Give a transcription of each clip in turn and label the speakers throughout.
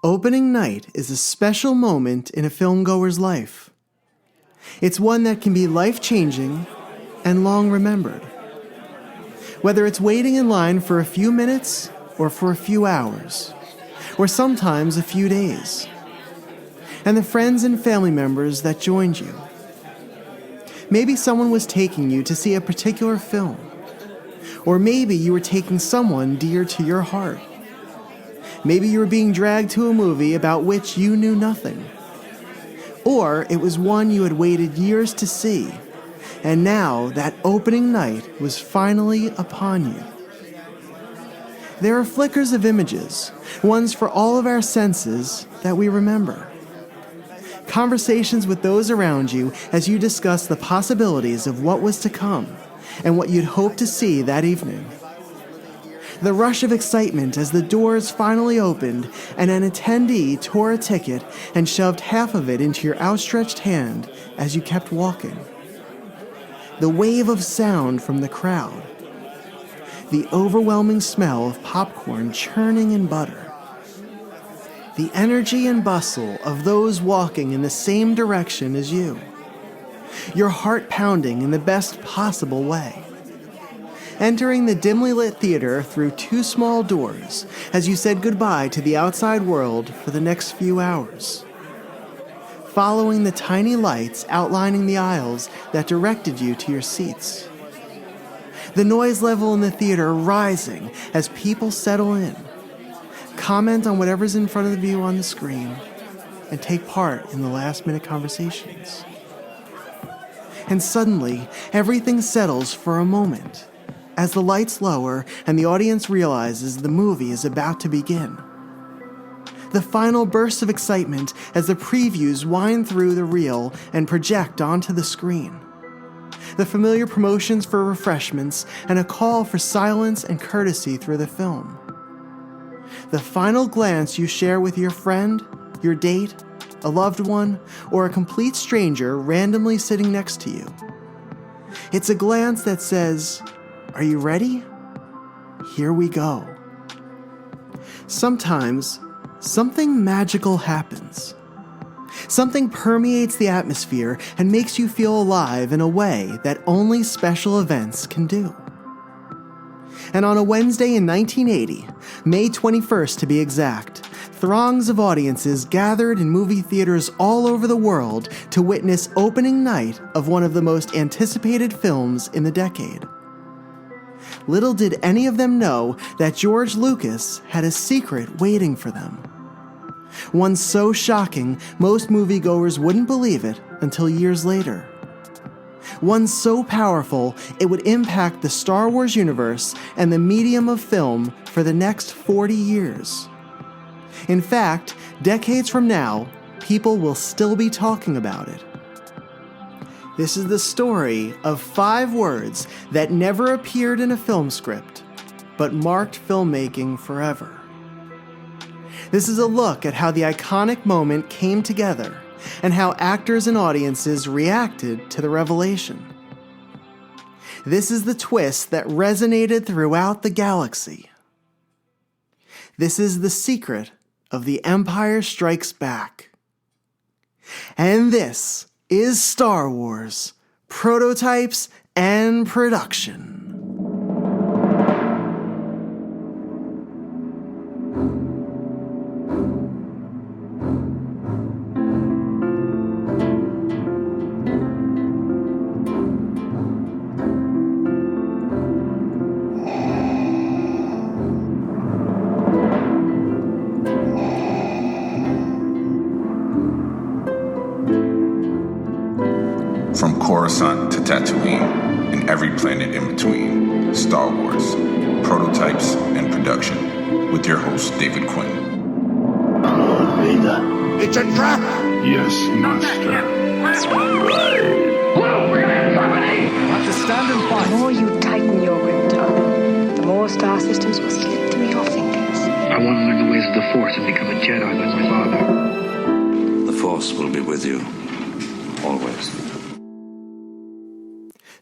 Speaker 1: Opening night is a special moment in a filmgoer's life. It's one that can be life-changing and long remembered. Whether it's waiting in line for a few minutes or for a few hours, or sometimes a few days. And the friends and family members that joined you. Maybe someone was taking you to see a particular film. Or maybe you were taking someone dear to your heart. Maybe you were being dragged to a movie about which you knew nothing. Or it was one you had waited years to see, and now that opening night was finally upon you. There are flickers of images, ones for all of our senses, that we remember. Conversations with those around you as you discuss the possibilities of what was to come and what you'd hoped to see that evening. The rush of excitement as the doors finally opened and an attendee tore a ticket and shoved half of it into your outstretched hand as you kept walking. The wave of sound from the crowd. The overwhelming smell of popcorn churning in butter. The energy and bustle of those walking in the same direction as you. Your heart pounding in the best possible way. Entering the dimly lit theater through two small doors as you said goodbye to the outside world for the next few hours. Following the tiny lights outlining the aisles that directed you to your seats. The noise level in the theater rising as people settle in, comment on whatever's in front of you on the screen, and take part in the last-minute conversations. And suddenly, everything settles for a moment as the lights lower and the audience realizes the movie is about to begin. The final burst of excitement as the previews wind through the reel and project onto the screen. The familiar promotions for refreshments and a call for silence and courtesy through the film. The final glance you share with your friend, your date, a loved one, or a complete stranger randomly sitting next to you. It's a glance that says, "Are you ready? Here we go." Sometimes, something magical happens. Something permeates the atmosphere and makes you feel alive in a way that only special events can do. And on a Wednesday in 1980, May 21st to be exact, throngs of audiences gathered in movie theaters all over the world to witness opening night of one of the most anticipated films in the decade. Little did any of them know that George Lucas had a secret waiting for them. One so shocking, most moviegoers wouldn't believe it until years later. One so powerful, it would impact the Star Wars universe and the medium of film for the next 40 years. In fact, decades from now, people will still be talking about it. This is the story of 5 words that never appeared in a film script, but marked filmmaking forever. This is a look at how the iconic moment came together and how actors and audiences reacted to the revelation. This is the twist that resonated throughout the galaxy. This is the secret of The Empire Strikes Back. And this is Star Wars, Prototypes and Production.
Speaker 2: From Coruscant to Tatooine and every planet in between, Star Wars, Prototypes and Production, with your host, David Quinn.
Speaker 3: Darth Vader.
Speaker 4: It's a trap!
Speaker 3: Yes, Master.
Speaker 4: Whoa, we're gonna have company!
Speaker 5: Have to stand and fight.
Speaker 6: The more you tighten your grip, darling, the more star systems will slip through your fingers.
Speaker 7: I want to learn the ways of the Force and become a Jedi like my father.
Speaker 8: The Force will be with you, always.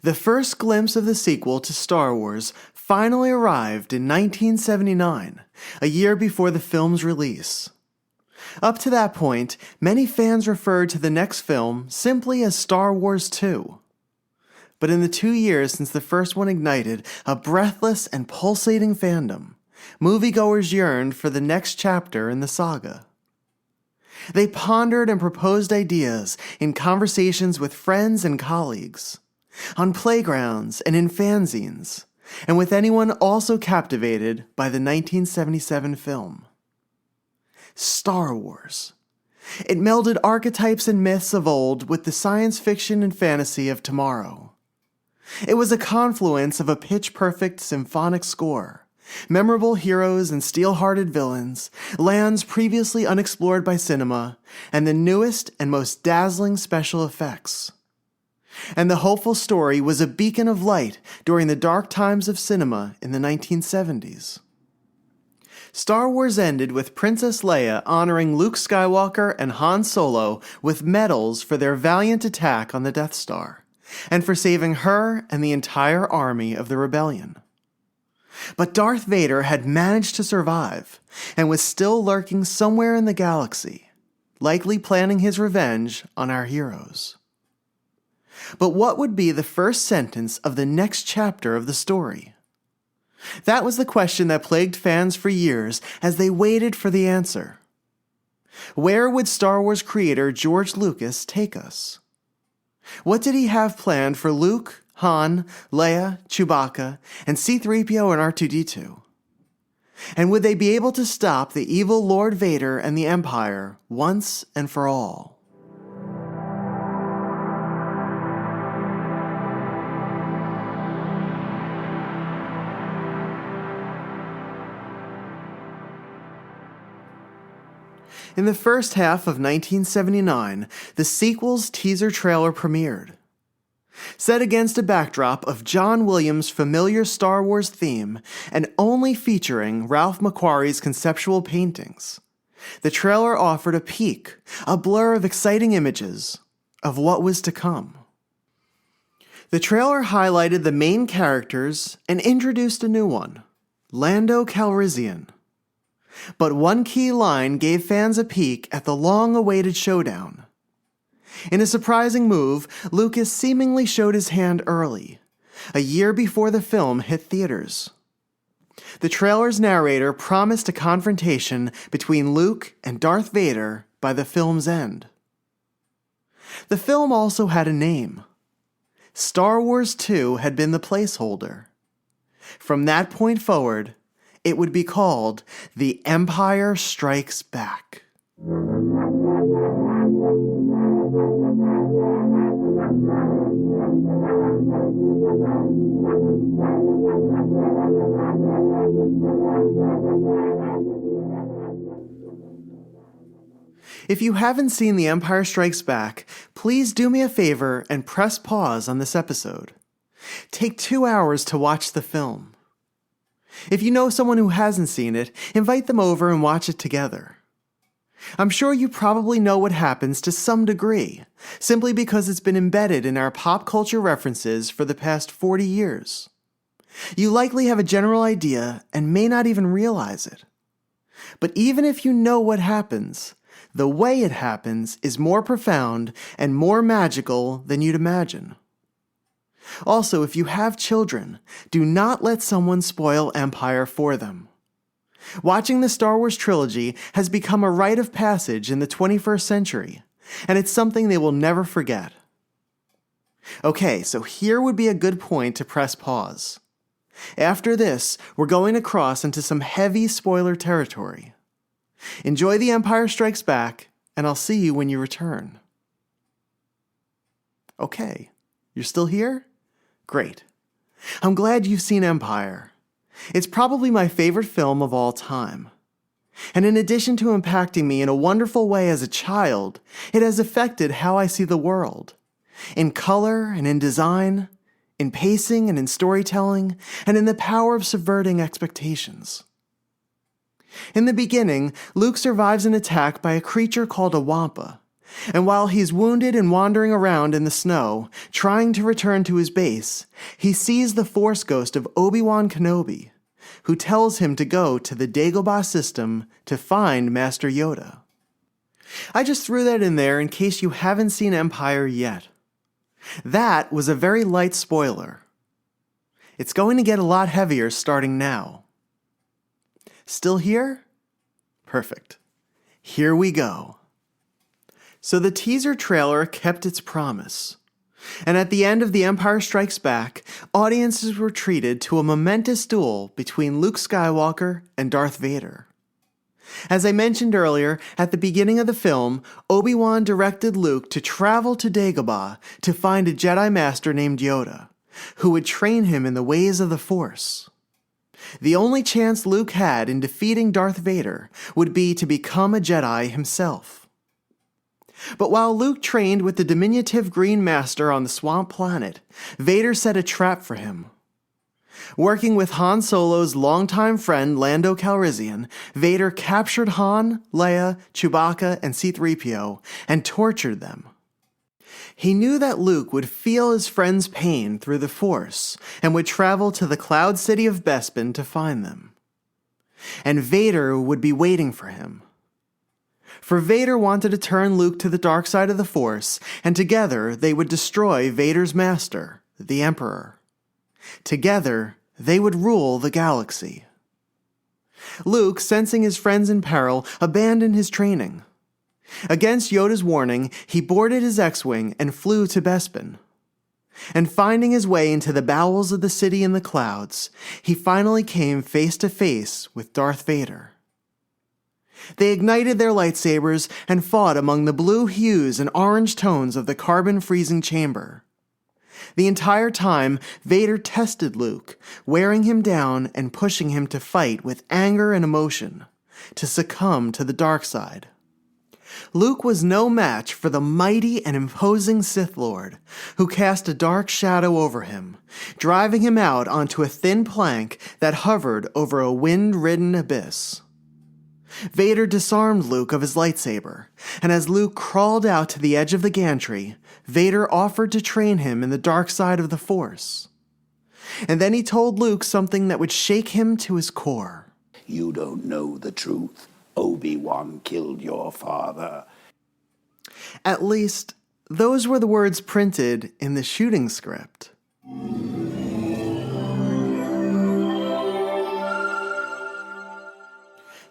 Speaker 1: The first glimpse of the sequel to Star Wars finally arrived in 1979, a year before the film's release. Up to that point, many fans referred to the next film simply as Star Wars 2. But in the 2 years since the first one ignited a breathless and pulsating fandom, moviegoers yearned for the next chapter in the saga. They pondered and proposed ideas in conversations with friends and colleagues, on playgrounds and in fanzines, and with anyone also captivated by the 1977 film. Star Wars. It melded archetypes and myths of old with the science fiction and fantasy of tomorrow. It was a confluence of a pitch-perfect symphonic score, memorable heroes and steel-hearted villains, lands previously unexplored by cinema, and the newest and most dazzling special effects. And the hopeful story was a beacon of light during the dark times of cinema in the 1970s. Star Wars ended with Princess Leia honoring Luke Skywalker and Han Solo with medals for their valiant attack on the Death Star, and for saving her and the entire army of the rebellion. But Darth Vader had managed to survive, and was still lurking somewhere in the galaxy, likely planning his revenge on our heroes. But what would be the first sentence of the next chapter of the story? That was the question that plagued fans for years as they waited for the answer. Where would Star Wars creator George Lucas take us? What did he have planned for Luke, Han, Leia, Chewbacca, and C-3PO and R2-D2? And would they be able to stop the evil Lord Vader and the Empire once and for all? In the first half of 1979, the sequel's teaser trailer premiered. Set against a backdrop of John Williams' familiar Star Wars theme and only featuring Ralph McQuarrie's conceptual paintings, the trailer offered a peek, a blur of exciting images, of what was to come. The trailer highlighted the main characters and introduced a new one, Lando Calrissian. But one key line gave fans a peek at the long-awaited showdown. In a surprising move, Lucas seemingly showed his hand early, a year before the film hit theaters. The trailer's narrator promised a confrontation between Luke and Darth Vader by the film's end. The film also had a name. Star Wars 2 had been the placeholder. From that point forward, it would be called The Empire Strikes Back. If you haven't seen The Empire Strikes Back, please do me a favor and press pause on this episode. Take 2 hours to watch the film. If you know someone who hasn't seen it, invite them over and watch it together. I'm sure you probably know what happens to some degree, simply because it's been embedded in our pop culture references for the past 40 years. You likely have a general idea and may not even realize it. But even if you know what happens, the way it happens is more profound and more magical than you'd imagine. Also, if you have children, do not let someone spoil Empire for them. Watching the Star Wars trilogy has become a rite of passage in the 21st century, and it's something they will never forget. Okay, so here would be a good point to press pause. After this, we're going to cross into some heavy spoiler territory. Enjoy The Empire Strikes Back, and I'll see you when you return. Okay, you're still here? Great. I'm glad you've seen Empire. It's probably my favorite film of all time. And in addition to impacting me in a wonderful way as a child, it has affected how I see the world. In color and in design, in pacing and in storytelling, and in the power of subverting expectations. In the beginning, Luke survives an attack by a creature called a Wampa, and while he's wounded and wandering around in the snow, trying to return to his base, he sees the Force ghost of Obi-Wan Kenobi, who tells him to go to the Dagobah system to find Master Yoda. I just threw that in there in case you haven't seen Empire yet. That was a very light spoiler. It's going to get a lot heavier starting now. Still here? Perfect. Here we go. So the teaser trailer kept its promise. And at the end of The Empire Strikes Back, audiences were treated to a momentous duel between Luke Skywalker and Darth Vader. As I mentioned earlier, at the beginning of the film, Obi-Wan directed Luke to travel to Dagobah to find a Jedi Master named Yoda, who would train him in the ways of the Force. The only chance Luke had in defeating Darth Vader would be to become a Jedi himself. But while Luke trained with the diminutive Green Master on the Swamp Planet, Vader set a trap for him. Working with Han Solo's longtime friend Lando Calrissian, Vader captured Han, Leia, Chewbacca, and C-3PO and tortured them. He knew that Luke would feel his friend's pain through the Force and would travel to the Cloud City of Bespin to find them. And Vader would be waiting for him. For Vader wanted to turn Luke to the dark side of the Force, and together they would destroy Vader's master, the Emperor. Together, they would rule the galaxy. Luke, sensing his friends in peril, abandoned his training. Against Yoda's warning, he boarded his X-Wing and flew to Bespin. And finding his way into the bowels of the city in the clouds, he finally came face to face with Darth Vader. They ignited their lightsabers and fought among the blue hues and orange tones of the carbon-freezing chamber. The entire time, Vader tested Luke, wearing him down and pushing him to fight with anger and emotion, to succumb to the dark side. Luke was no match for the mighty and imposing Sith Lord, who cast a dark shadow over him, driving him out onto a thin plank that hovered over a wind-ridden abyss. Vader disarmed Luke of his lightsaber, and as Luke crawled out to the edge of the gantry, Vader offered to train him in the dark side of the Force. And then he told Luke something that would shake him to his core.
Speaker 3: You don't know the truth. Obi-Wan killed your father.
Speaker 1: At least, those were the words printed in the shooting script.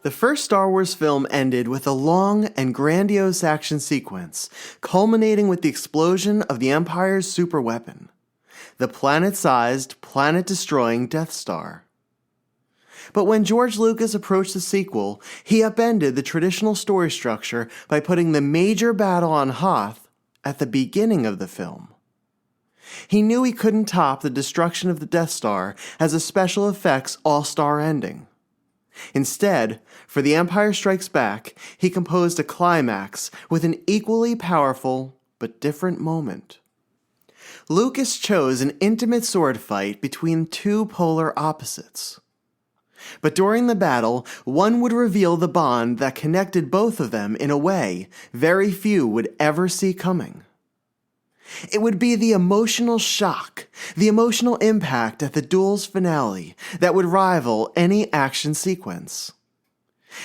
Speaker 1: The first Star Wars film ended with a long and grandiose action sequence, culminating with the explosion of the Empire's superweapon, the planet-sized, planet-destroying Death Star. But when George Lucas approached the sequel, he upended the traditional story structure by putting the major battle on Hoth at the beginning of the film. He knew he couldn't top the destruction of the Death Star as a special effects all-star ending. Instead, for The Empire Strikes Back, he composed a climax with an equally powerful but different moment. Lucas chose an intimate sword fight between two polar opposites. But during the battle, one would reveal the bond that connected both of them in a way very few would ever see coming. It would be the emotional shock, the emotional impact at the duel's finale that would rival any action sequence.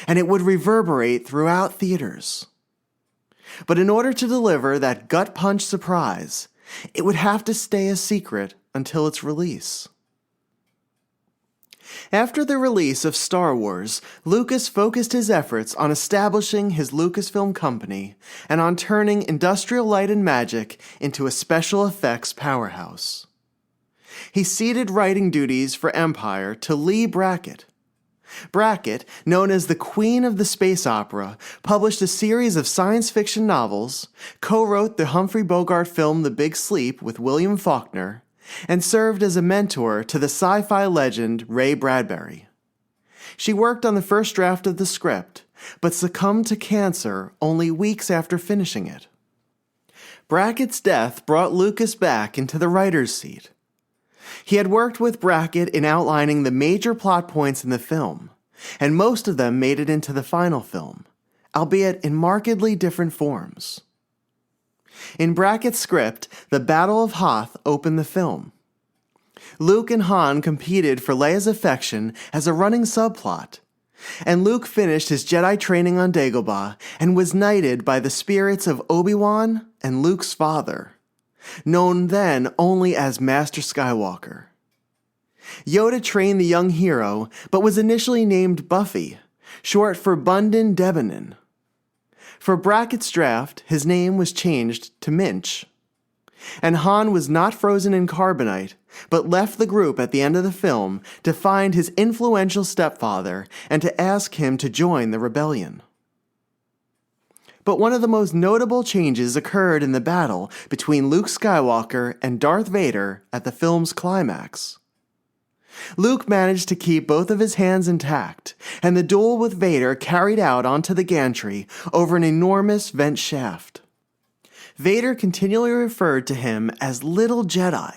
Speaker 1: And it would reverberate throughout theaters. But in order to deliver that gut-punch surprise, it would have to stay a secret until its release. After the release of Star Wars, Lucas focused his efforts on establishing his Lucasfilm company and on turning Industrial Light and Magic into a special effects powerhouse. He ceded writing duties for Empire to Lee Brackett. Brackett, known as the Queen of the Space Opera, published a series of science fiction novels, co-wrote the Humphrey Bogart film The Big Sleep with William Faulkner, and served as a mentor to the sci-fi legend Ray Bradbury. She worked on the first draft of the script, but succumbed to cancer only weeks after finishing it. Brackett's death brought Lucas back into the writer's seat. He had worked with Brackett in outlining the major plot points in the film, and most of them made it into the final film, albeit in markedly different forms. In Brackett's script, the Battle of Hoth opened the film. Luke and Han competed for Leia's affection as a running subplot, and Luke finished his Jedi training on Dagobah and was knighted by the spirits of Obi-Wan and Luke's father, known then only as Master Skywalker. Yoda trained the young hero, but was initially named Buffy, short for Bundin Debonin. For Brackett's draft, his name was changed to Minch. And Han was not frozen in carbonite, but left the group at the end of the film to find his influential stepfather and to ask him to join the rebellion. But one of the most notable changes occurred in the battle between Luke Skywalker and Darth Vader at the film's climax. Luke managed to keep both of his hands intact, and the duel with Vader carried out onto the gantry over an enormous vent shaft. Vader continually referred to him as Little Jedi,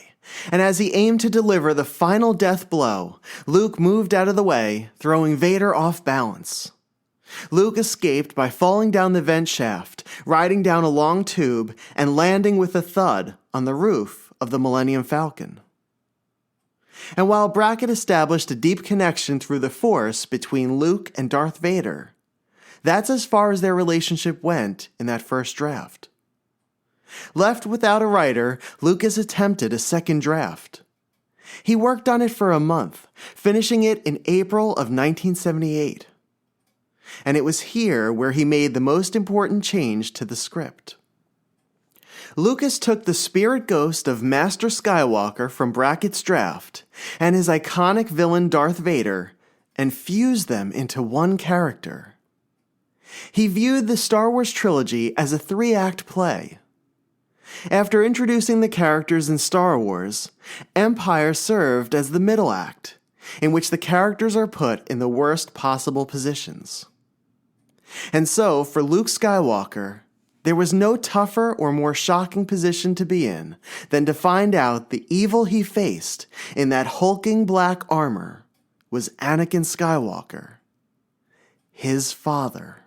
Speaker 1: and as he aimed to deliver the final death blow, Luke moved out of the way, throwing Vader off balance. Luke escaped by falling down the vent shaft, riding down a long tube, and landing with a thud on the roof of the Millennium Falcon. And while Brackett established a deep connection through the Force between Luke and Darth Vader, that's as far as their relationship went in that first draft. Left without a writer, Lucas attempted a second draft. He worked on it for a month, finishing it in April of 1978. And it was here where he made the most important change to the script. Lucas took the spirit ghost of Master Skywalker from Brackett's draft and his iconic villain Darth Vader and fused them into one character. He viewed the Star Wars trilogy as a 3-act play. After introducing the characters in Star Wars, Empire served as the middle act, in which the characters are put in the worst possible positions. And so, for Luke Skywalker, there was no tougher or more shocking position to be in than to find out the evil he faced in that hulking black armor was Anakin Skywalker, his father.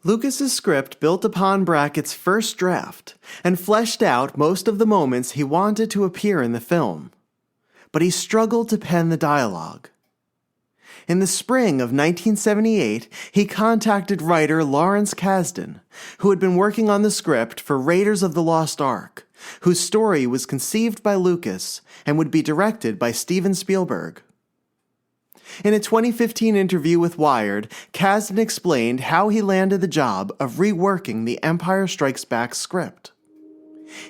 Speaker 1: Lucas's script built upon Brackett's first draft and fleshed out most of the moments he wanted to appear in the film, but he struggled to pen the dialogue. In the spring of 1978, he contacted writer Lawrence Kasdan, who had been working on the script for Raiders of the Lost Ark, whose story was conceived by Lucas and would be directed by Steven Spielberg. In a 2015 interview with Wired, Kasdan explained how he landed the job of reworking the Empire Strikes Back script.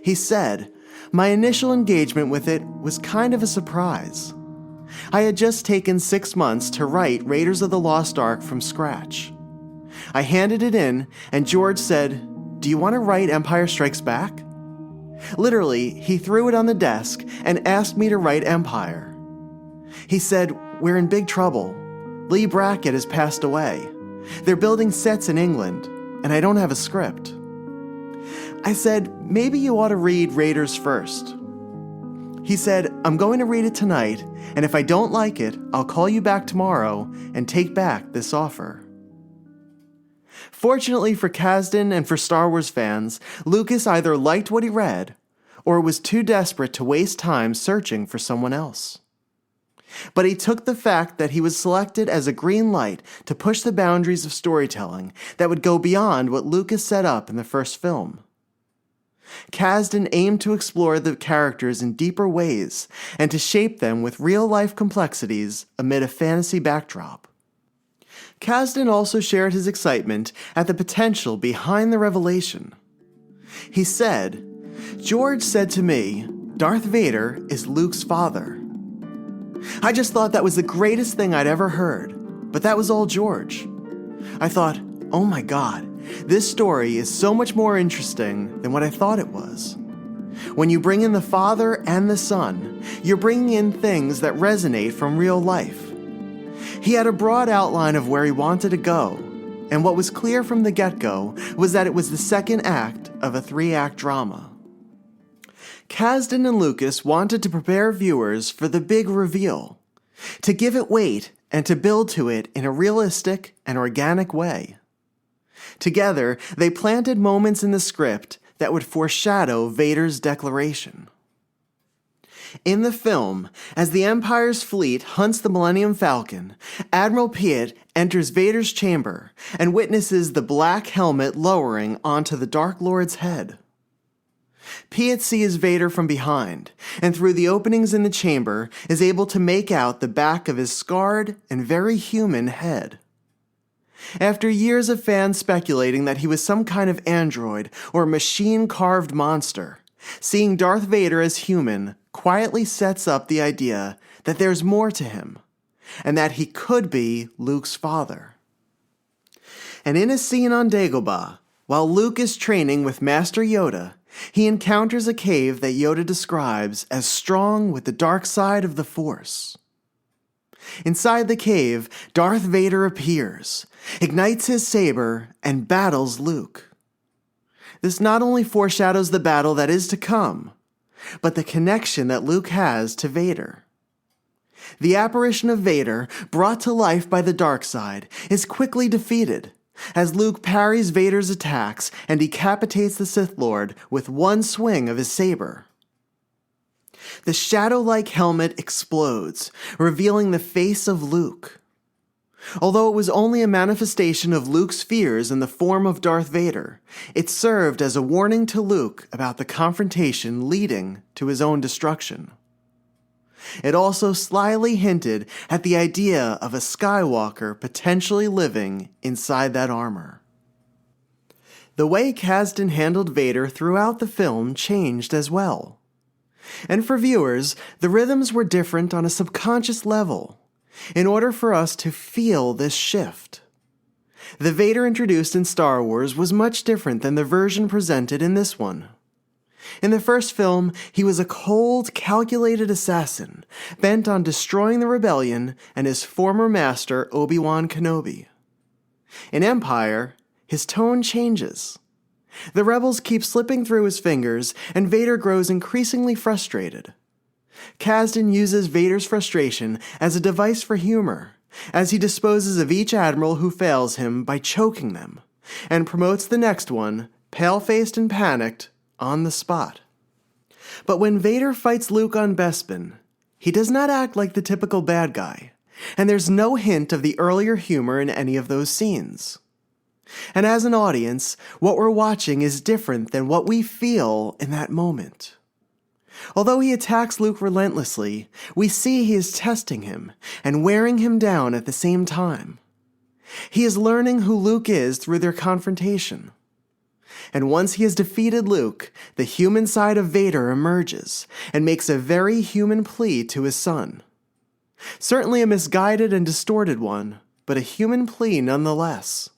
Speaker 1: He said, "My initial engagement with it was kind of a surprise. I had just taken 6 months to write Raiders of the Lost Ark from scratch. I handed it in, and George said, 'Do you want to write Empire Strikes Back?' Literally, he threw it on the desk and asked me to write Empire. He said, 'We're in big trouble. Lee Brackett has passed away. They're building sets in England, and I don't have a script.' I said, 'Maybe you ought to read Raiders first.' He said, 'I'm going to read it tonight, and if I don't like it, I'll call you back tomorrow and take back this offer.'" Fortunately for Kasdan and for Star Wars fans, Lucas either liked what he read, or was too desperate to waste time searching for someone else. But he took the fact that he was selected as a green light to push the boundaries of storytelling that would go beyond what Lucas set up in the first film. Kasdan aimed to explore the characters in deeper ways and to shape them with real-life complexities amid a fantasy backdrop. Kasdan also shared his excitement at the potential behind the revelation. He said, "George said to me, 'Darth Vader is Luke's father.' I just thought that was the greatest thing I'd ever heard, but that was all George. I thought, oh my God, this story is so much more interesting than what I thought it was. When you bring in the father and the son, you're bringing in things that resonate from real life." He had a broad outline of where he wanted to go, and what was clear from the get-go was that it was the second act of a 3-act drama. Kasdan and Lucas wanted to prepare viewers for the big reveal, to give it weight and to build to it in a realistic and organic way. Together, they planted moments in the script that would foreshadow Vader's declaration. In the film, as the Empire's fleet hunts the Millennium Falcon, Admiral Piet enters Vader's chamber and witnesses the black helmet lowering onto the Dark Lord's head. Piet sees Vader from behind, and through the openings in the chamber is able to make out the back of his scarred and very human head. After years of fans speculating that he was some kind of android or machine-carved monster, seeing Darth Vader as human quietly sets up the idea that there's more to him, and that he could be Luke's father. And in a scene on Dagobah, while Luke is training with Master Yoda, he encounters a cave that Yoda describes as strong with the dark side of the Force. Inside the cave, Darth Vader appears, ignites his saber, and battles Luke. This not only foreshadows the battle that is to come, but the connection that Luke has to Vader. The apparition of Vader, brought to life by the dark side, is quickly defeated, as Luke parries Vader's attacks and decapitates the Sith Lord with one swing of his saber. The shadow-like helmet explodes, revealing the face of Luke. Although it was only a manifestation of Luke's fears in the form of Darth Vader, it served as a warning to Luke about the confrontation leading to his own destruction. It also slyly hinted at the idea of a Skywalker potentially living inside that armor. The way Kasdan handled Vader throughout the film changed as well. And for viewers, the rhythms were different on a subconscious level, in order for us to feel this shift. The Vader introduced in Star Wars was much different than the version presented in this one. In the first film, he was a cold, calculated assassin, bent on destroying the rebellion and his former master, Obi-Wan Kenobi. In Empire, his tone changes. The rebels keep slipping through his fingers, and Vader grows increasingly frustrated. Kasdan uses Vader's frustration as a device for humor, as he disposes of each admiral who fails him by choking them, and promotes the next one, pale-faced and panicked, on the spot. But when Vader fights Luke on Bespin, he does not act like the typical bad guy, and there's no hint of the earlier humor in any of those scenes. And as an audience, what we're watching is different than what we feel in that moment. Although he attacks Luke relentlessly, we see he is testing him and wearing him down at the same time. He is learning who Luke is through their confrontation. And once he has defeated Luke, the human side of Vader emerges and makes a very human plea to his son. Certainly a misguided and distorted one, but a human plea nonetheless.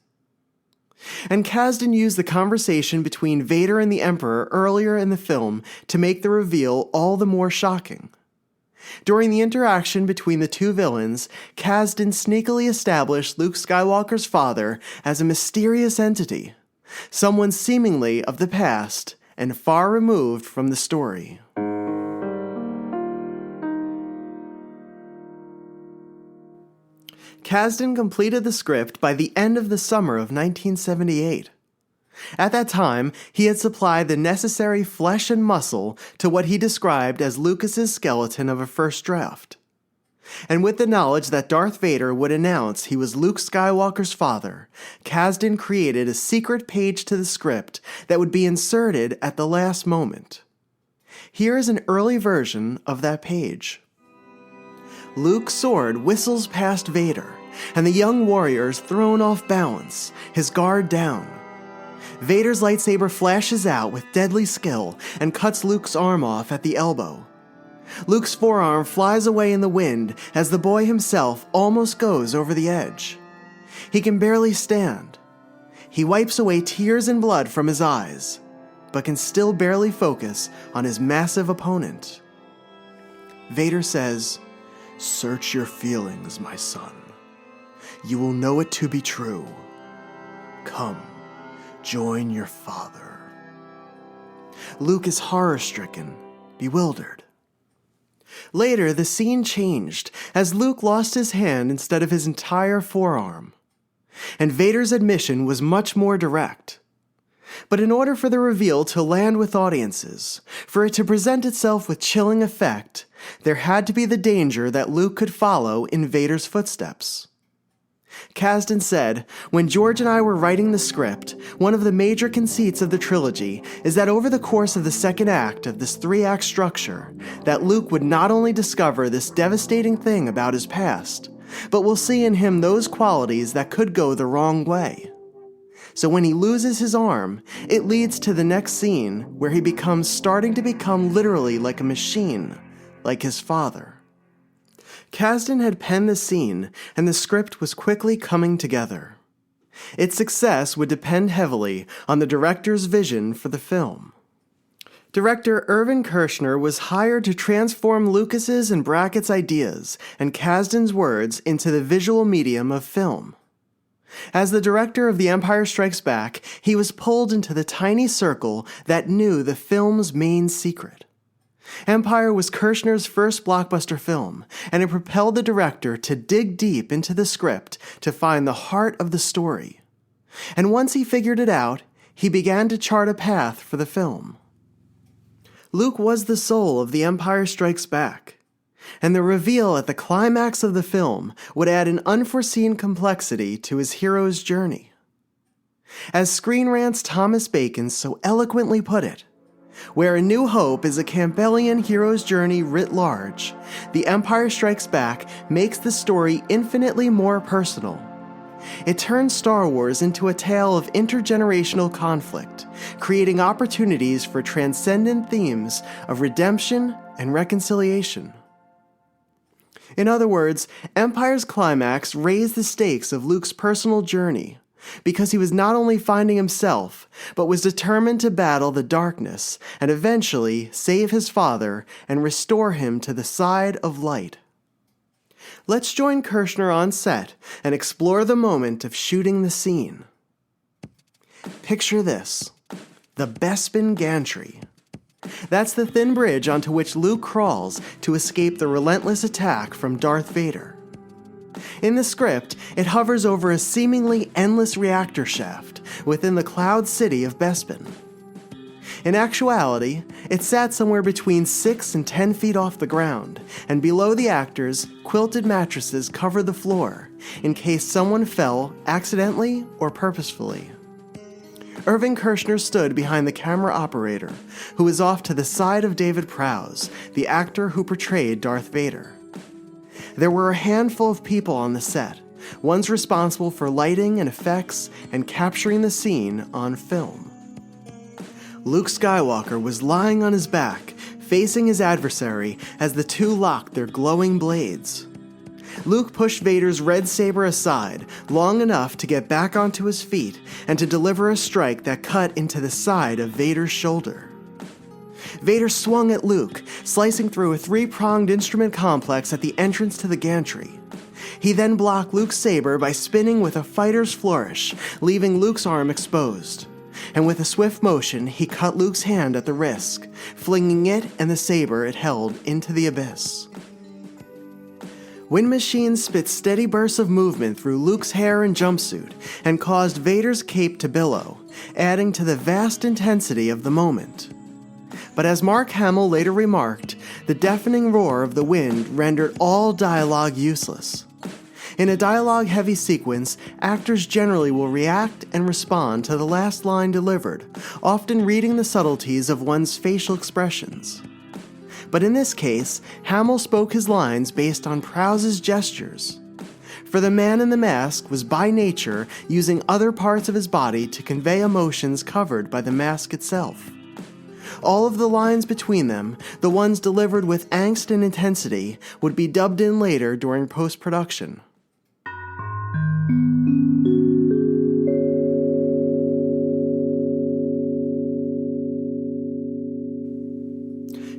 Speaker 1: And Kasdan used the conversation between Vader and the Emperor earlier in the film to make the reveal all the more shocking. During the interaction between the two villains, Kasdan sneakily established Luke Skywalker's father as a mysterious entity, someone seemingly of the past and far removed from the story. Kasdan completed the script by the end of the summer of 1978. At that time, he had supplied the necessary flesh and muscle to what he described as Lucas's skeleton of a first draft. And with the knowledge that Darth Vader would announce he was Luke Skywalker's father, Kasdan created a secret page to the script that would be inserted at the last moment. Here is an early version of that page. Luke's sword whistles past Vader, and the young warrior is thrown off balance, his guard down. Vader's lightsaber flashes out with deadly skill and cuts Luke's arm off at the elbow. Luke's forearm flies away in the wind as the boy himself almost goes over the edge. He can barely stand. He wipes away tears and blood from his eyes, but can still barely focus on his massive opponent. Vader says, "Search your feelings, my son. You will know it to be true. Come, join your father." Luke is horror-stricken, bewildered. Later, the scene changed as Luke lost his hand instead of his entire forearm. And Vader's admission was much more direct. But in order for the reveal to land with audiences, for it to present itself with chilling effect, there had to be the danger that Luke could follow in Vader's footsteps. Kasdan said, "When George and I were writing the script, one of the major conceits of the trilogy is that over the course of the second act of this three-act structure, that Luke would not only discover this devastating thing about his past, but will see in him those qualities that could go the wrong way. So when he loses his arm, it leads to the next scene where he starting to become literally like a machine, like his father." Kasdan had penned the scene, and the script was quickly coming together. Its success would depend heavily on the director's vision for the film. Director Irvin Kershner was hired to transform Lucas's and Brackett's ideas and Kasdan's words into the visual medium of film. As the director of The Empire Strikes Back, he was pulled into the tiny circle that knew the film's main secret. Empire was Kershner's first blockbuster film, and it propelled the director to dig deep into the script to find the heart of the story. And once he figured it out, he began to chart a path for the film. Luke was the soul of The Empire Strikes Back, and the reveal at the climax of the film would add an unforeseen complexity to his hero's journey. As Screen Rant's Thomas Bacon so eloquently put it, where A New Hope is a Campbellian hero's journey writ large, The Empire Strikes Back makes the story infinitely more personal. It turns Star Wars into a tale of intergenerational conflict, creating opportunities for transcendent themes of redemption and reconciliation. In other words, Empire's climax raised the stakes of Luke's personal journey, because he was not only finding himself, but was determined to battle the darkness and eventually save his father and restore him to the side of light. Let's join Kershner on set and explore the moment of shooting the scene. Picture this: the Bespin Gantry. That's the thin bridge onto which Luke crawls to escape the relentless attack from Darth Vader. In the script, it hovers over a seemingly endless reactor shaft within the cloud city of Bespin. In actuality, it sat somewhere between 6 and 10 feet off the ground, and below the actors, quilted mattresses covered the floor in case someone fell accidentally or purposefully. Irving Kershner stood behind the camera operator, who was off to the side of David Prowse, the actor who portrayed Darth Vader. There were a handful of people on the set, ones responsible for lighting and effects and capturing the scene on film. Luke Skywalker was lying on his back, facing his adversary as the two locked their glowing blades. Luke pushed Vader's red saber aside long enough to get back onto his feet and to deliver a strike that cut into the side of Vader's shoulder. Vader swung at Luke, slicing through a 3-pronged instrument complex at the entrance to the gantry. He then blocked Luke's saber by spinning with a fighter's flourish, leaving Luke's arm exposed. And with a swift motion, he cut Luke's hand at the wrist, flinging it and the saber it held into the abyss. Wind machines spit steady bursts of movement through Luke's hair and jumpsuit and caused Vader's cape to billow, adding to the vast intensity of the moment. But as Mark Hamill later remarked, the deafening roar of the wind rendered all dialogue useless. In a dialogue-heavy sequence, actors generally will react and respond to the last line delivered, often reading the subtleties of one's facial expressions. But in this case, Hamill spoke his lines based on Prowse's gestures. For the man in the mask was by nature using other parts of his body to convey emotions covered by the mask itself. All of the lines between them, the ones delivered with angst and intensity, would be dubbed in later during post-production.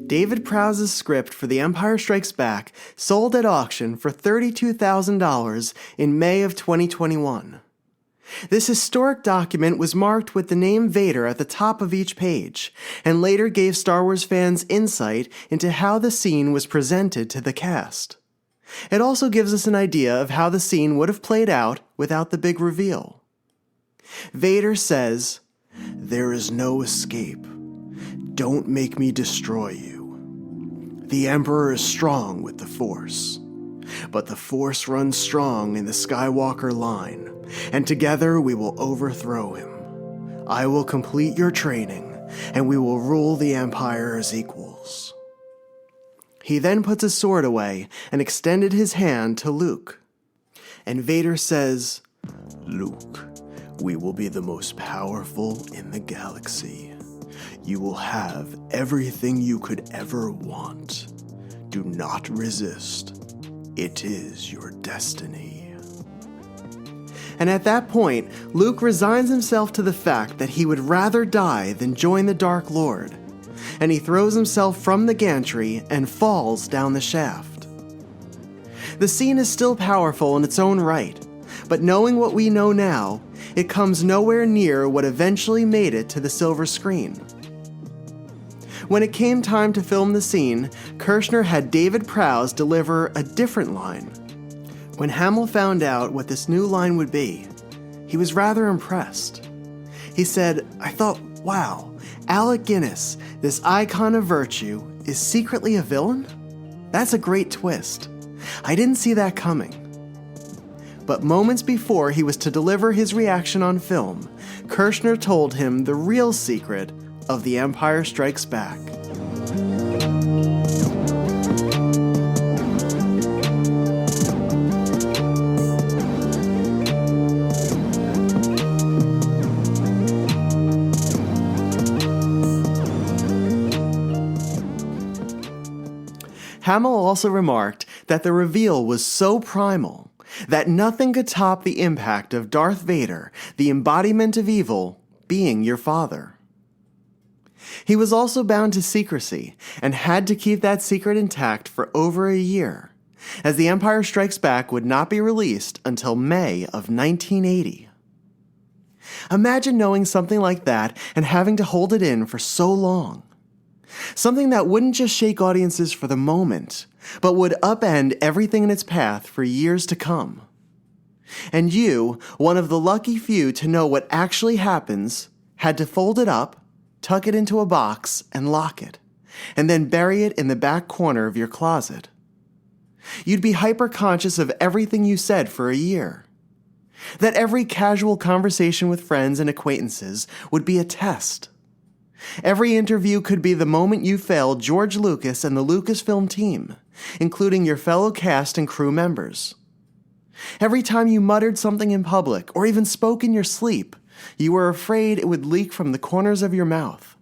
Speaker 1: David Prowse's script for The Empire Strikes Back sold at auction for $32,000 in May of 2021. This historic document was marked with the name Vader at the top of each page, and later gave Star Wars fans insight into how the scene was presented to the cast. It also gives us an idea of how the scene would have played out without the big reveal. Vader says, "There is no escape. Don't make me destroy you. The Emperor is strong with the Force, but the Force runs strong in the Skywalker line, and together we will overthrow him. I will complete your training, and we will rule the Empire as equals." He then puts his sword away and extended his hand to Luke. And Vader says, "Luke, we will be the most powerful in the galaxy. You will have everything you could ever want. Do not resist. It is your destiny." And at that point, Luke resigns himself to the fact that he would rather die than join the Dark Lord, and he throws himself from the gantry and falls down the shaft. The scene is still powerful in its own right, but knowing what we know now, it comes nowhere near what eventually made it to the silver screen. When it came time to film the scene, Kershner had David Prowse deliver a different line. When Hamill found out what this new line would be, he was rather impressed. He said, "I thought, wow, Alec Guinness, this icon of virtue, is secretly a villain? That's a great twist. I didn't see that coming." But moments before he was to deliver his reaction on film, Kershner told him the real secret of The Empire Strikes Back. Hamill also remarked that the reveal was so primal that nothing could top the impact of Darth Vader, the embodiment of evil, being your father. He was also bound to secrecy and had to keep that secret intact for over a year, as The Empire Strikes Back would not be released until May of 1980. Imagine knowing something like that and having to hold it in for so long. Something that wouldn't just shake audiences for the moment, but would upend everything in its path for years to come. And you, one of the lucky few to know what actually happens, had to fold it up, tuck it into a box, and lock it, and then bury it in the back corner of your closet. You'd be hyper-conscious of everything you said for a year. That every casual conversation with friends and acquaintances would be a test. Every interview could be the moment you failed George Lucas and the Lucasfilm team, including your fellow cast and crew members. Every time you muttered something in public or even spoke in your sleep, you were afraid it would leak from the corners of your mouth,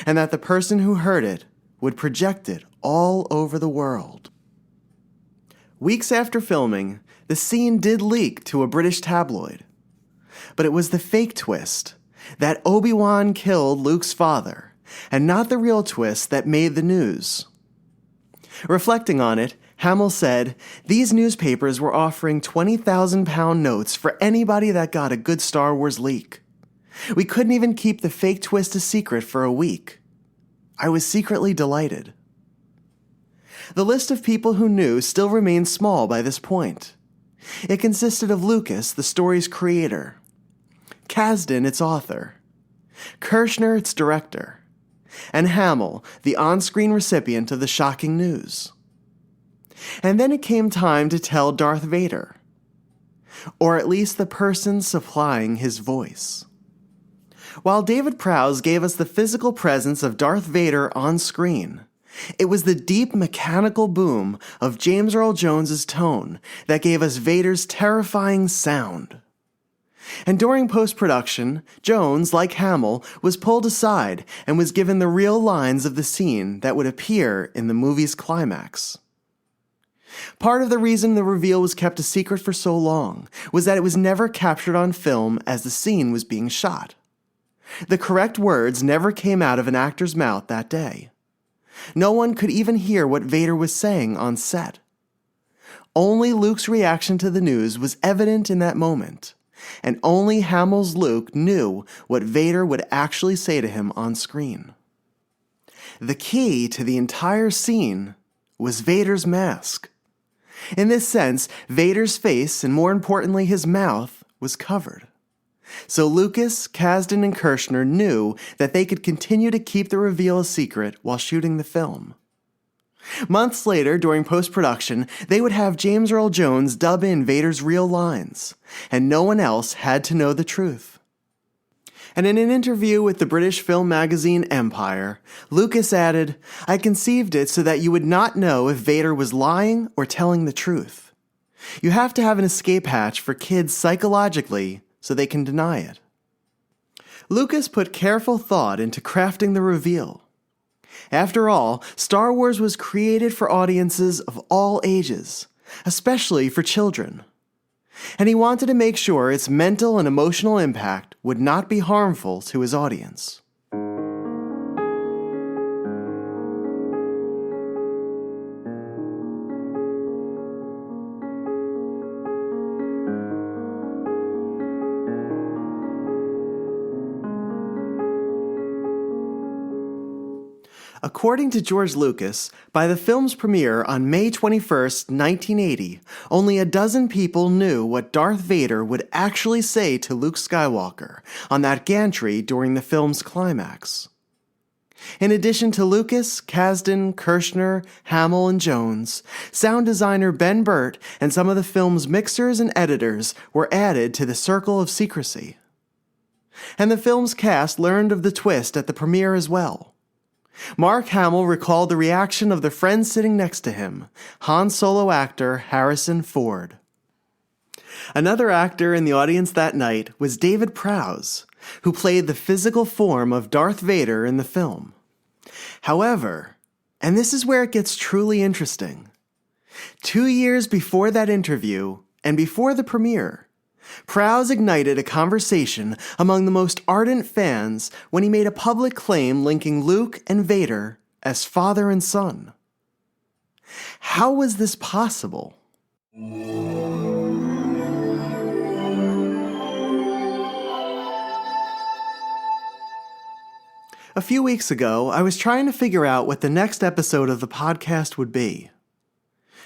Speaker 1: and that the person who heard it would project it all over the world. Weeks after filming, the scene did leak to a British tabloid. But it was the fake twist, that Obi-Wan killed Luke's father, and not the real twist that made the news. Reflecting on it, Hamill said, "These newspapers were offering £20,000 notes for anybody that got a good Star Wars leak. We couldn't even keep the fake twist a secret for a week. I was secretly delighted." The list of people who knew still remained small by this point. It consisted of Lucas, the story's creator, Kasdan, its author, Kershner, its director, and Hamill, the on-screen recipient of the shocking news. And then it came time to tell Darth Vader, or at least the person supplying his voice. While David Prowse gave us the physical presence of Darth Vader on screen, it was the deep mechanical boom of James Earl Jones's tone that gave us Vader's terrifying sound. And during post-production, Jones, like Hamill, was pulled aside and was given the real lines of the scene that would appear in the movie's climax. Part of the reason the reveal was kept a secret for so long was that it was never captured on film as the scene was being shot. The correct words never came out of an actor's mouth that day. No one could even hear what Vader was saying on set. Only Luke's reaction to the news was evident in that moment, and only Hamill's Luke knew what Vader would actually say to him on screen. The key to the entire scene was Vader's mask. In this sense, Vader's face, and more importantly his mouth, was covered. So Lucas, Kasdan, and Kirshner knew that they could continue to keep the reveal a secret while shooting the film. Months later, during post-production, they would have James Earl Jones dub in Vader's real lines, and no one else had to know the truth. And in an interview with the British film magazine Empire, Lucas added, "I conceived it so that you would not know if Vader was lying or telling the truth. You have to have an escape hatch for kids psychologically so they can deny it." Lucas put careful thought into crafting the reveal. After all, Star Wars was created for audiences of all ages, especially for children. And he wanted to make sure its mental and emotional impact would not be harmful to his audience. According to George Lucas, by the film's premiere on May 21st, 1980, only a dozen people knew what Darth Vader would actually say to Luke Skywalker on that gantry during the film's climax. In addition to Lucas, Kasdan, Kirshner, Hamill, and Jones, sound designer Ben Burtt and some of the film's mixers and editors were added to the circle of secrecy. And the film's cast learned of the twist at the premiere as well. Mark Hamill recalled the reaction of the friend sitting next to him, Han Solo actor Harrison Ford. Another actor in the audience that night was David Prowse, who played the physical form of Darth Vader in the film. However, and this is where it gets truly interesting, 2 years before that interview and before the premiere, Prowse ignited a conversation among the most ardent fans when he made a public claim linking Luke and Vader as father and son. How was this possible? A few weeks ago, I was trying to figure out what the next episode of the podcast would be.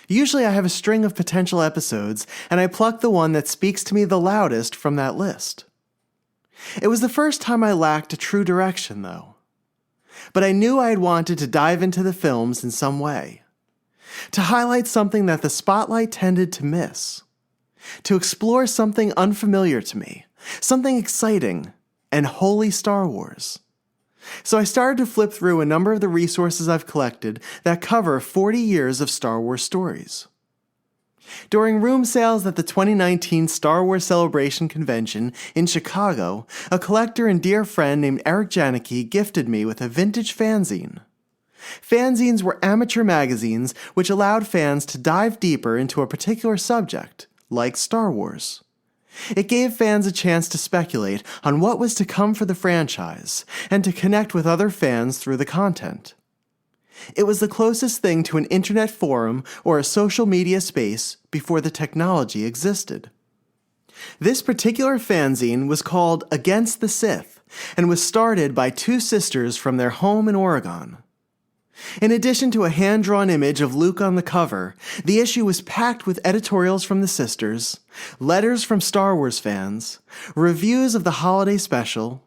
Speaker 1: Usually I have a string of potential episodes, and I pluck the one that speaks to me the loudest from that list. It was the first time I lacked a true direction, though. But I knew I had wanted to dive into the films in some way. To highlight something that the spotlight tended to miss. To explore something unfamiliar to me, something exciting, and wholly Star Wars. So I started to flip through a number of the resources I've collected that cover 40 years of Star Wars stories. During room sales at the 2019 Star Wars Celebration Convention in Chicago, a collector and dear friend named Eric Janicki gifted me with a vintage fanzine. Fanzines were amateur magazines which allowed fans to dive deeper into a particular subject, like Star Wars. It gave fans a chance to speculate on what was to come for the franchise and to connect with other fans through the content. It was the closest thing to an internet forum or a social media space before the technology existed. This particular fanzine was called Against the Sith and was started by two sisters from their home in Oregon. In addition to a hand-drawn image of Luke on the cover, the issue was packed with editorials from the sisters, letters from Star Wars fans, reviews of the holiday special,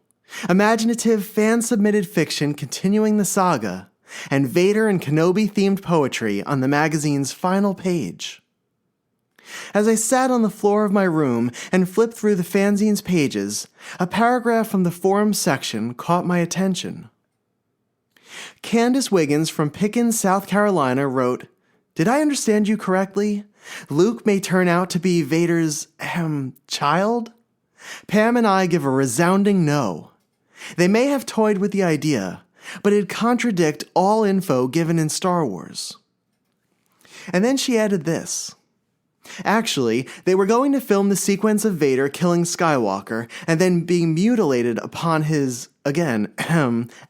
Speaker 1: imaginative fan-submitted fiction continuing the saga, and Vader and Kenobi-themed poetry on the magazine's final page. As I sat on the floor of my room and flipped through the fanzine's pages, a paragraph from the forum section caught my attention. Candace Wiggins from Pickens, South Carolina wrote, "Did I understand you correctly? Luke may turn out to be Vader's, child? Pam and I give a resounding no. They may have toyed with the idea, but it'd contradict all info given in Star Wars." And then she added this. Actually, they were going to film the sequence of Vader killing Skywalker and then being mutilated upon his,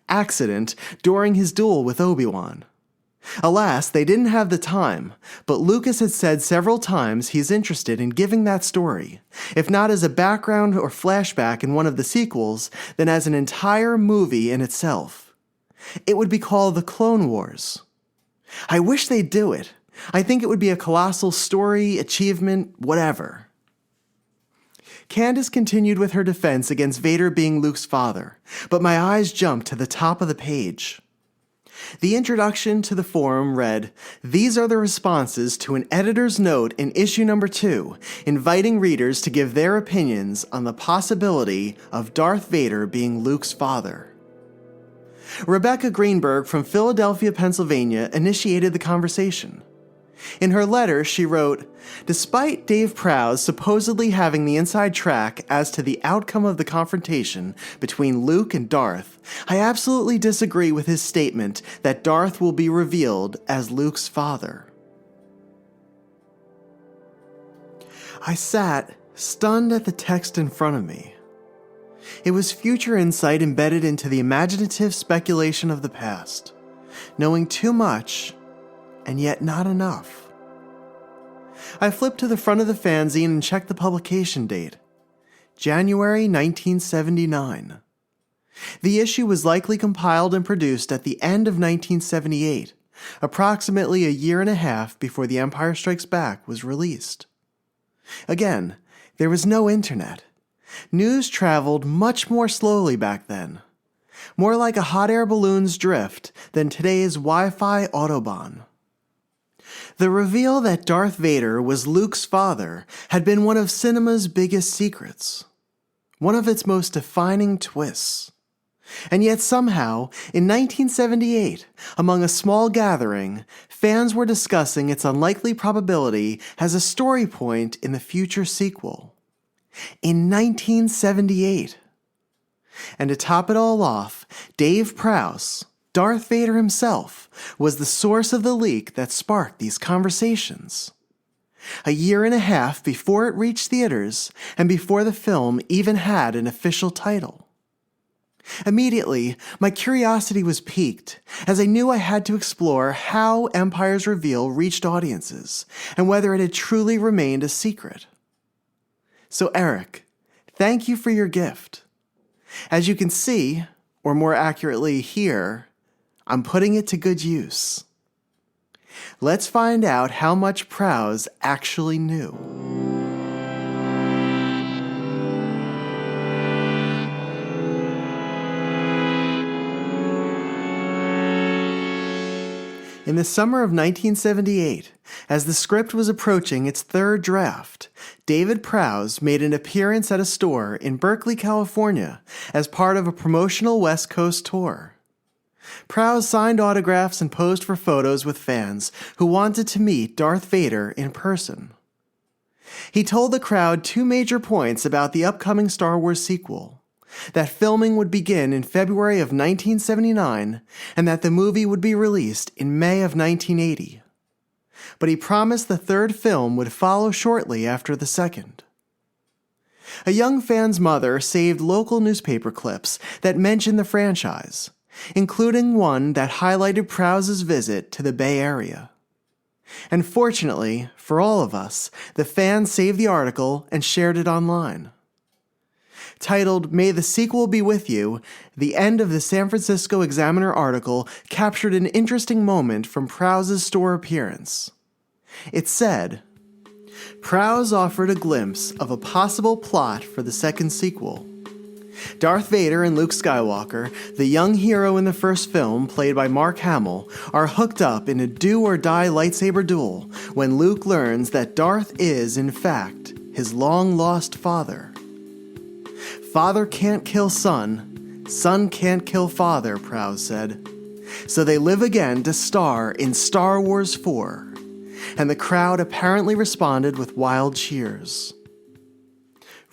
Speaker 1: accident during his duel with Obi-Wan. Alas, they didn't have the time, but Lucas had said several times he's interested in giving that story, if not as a background or flashback in one of the sequels, then as an entire movie in itself. It would be called The Clone Wars. I wish they'd do it. I think it would be a colossal story, achievement, whatever. Candace continued with her defense against Vader being Luke's father, but my eyes jumped to the top of the page. The introduction to the forum read, "These are the responses to an editor's note in issue number 2, inviting readers to give their opinions on the possibility of Darth Vader being Luke's father." Rebecca Greenberg from Philadelphia, Pennsylvania, initiated the conversation. In her letter, she wrote, "Despite Dave Prowse supposedly having the inside track as to the outcome of the confrontation between Luke and Darth, I absolutely disagree with his statement that Darth will be revealed as Luke's father." I sat, stunned at the text in front of me. It was future insight embedded into the imaginative speculation of the past, knowing too much and yet not enough. I flipped to the front of the fanzine and checked the publication date. January 1979. The issue was likely compiled and produced at the end of 1978, approximately a year and a half before The Empire Strikes Back was released. Again, there was no internet. News traveled much more slowly back then, more like a hot air balloon's drift than today's Wi-Fi Autobahn. The reveal that Darth Vader was Luke's father had been one of cinema's biggest secrets, one of its most defining twists. And yet somehow, in 1978, among a small gathering, fans were discussing its unlikely probability as a story point in the future sequel. In 1978. And to top it all off, Dave Prowse, Darth Vader himself, was the source of the leak that sparked these conversations. A year and a half before it reached theaters, and before the film even had an official title. Immediately, my curiosity was piqued, as I knew I had to explore how Empire's reveal reached audiences, and whether it had truly remained a secret. So Eric, thank you for your gift. As you can see, or more accurately hear, I'm putting it to good use. Let's find out how much Prowse actually knew. In the summer of 1978, as the script was approaching its third draft, David Prowse made an appearance at a store in Berkeley, California, as part of a promotional West Coast tour. Prowse signed autographs and posed for photos with fans who wanted to meet Darth Vader in person. He told the crowd 2 major points about the upcoming Star Wars sequel: that filming would begin in February of 1979, and that the movie would be released in May of 1980. But he promised the third film would follow shortly after the second. A young fan's mother saved local newspaper clips that mentioned the franchise, including one that highlighted Prowse's visit to the Bay Area. And fortunately, for all of us, the fan saved the article and shared it online. Titled, "May the Sequel Be With You," the end of the San Francisco Examiner article captured an interesting moment from Prowse's store appearance. It said, "Prowse offered a glimpse of a possible plot for the second sequel. Darth Vader and Luke Skywalker, the young hero in the first film, played by Mark Hamill, are hooked up in a do-or-die lightsaber duel when Luke learns that Darth is, in fact, his long-lost father. Father can't kill son, son can't kill father," Prowse said. So they live again to star in Star Wars 4, and the crowd apparently responded with wild cheers.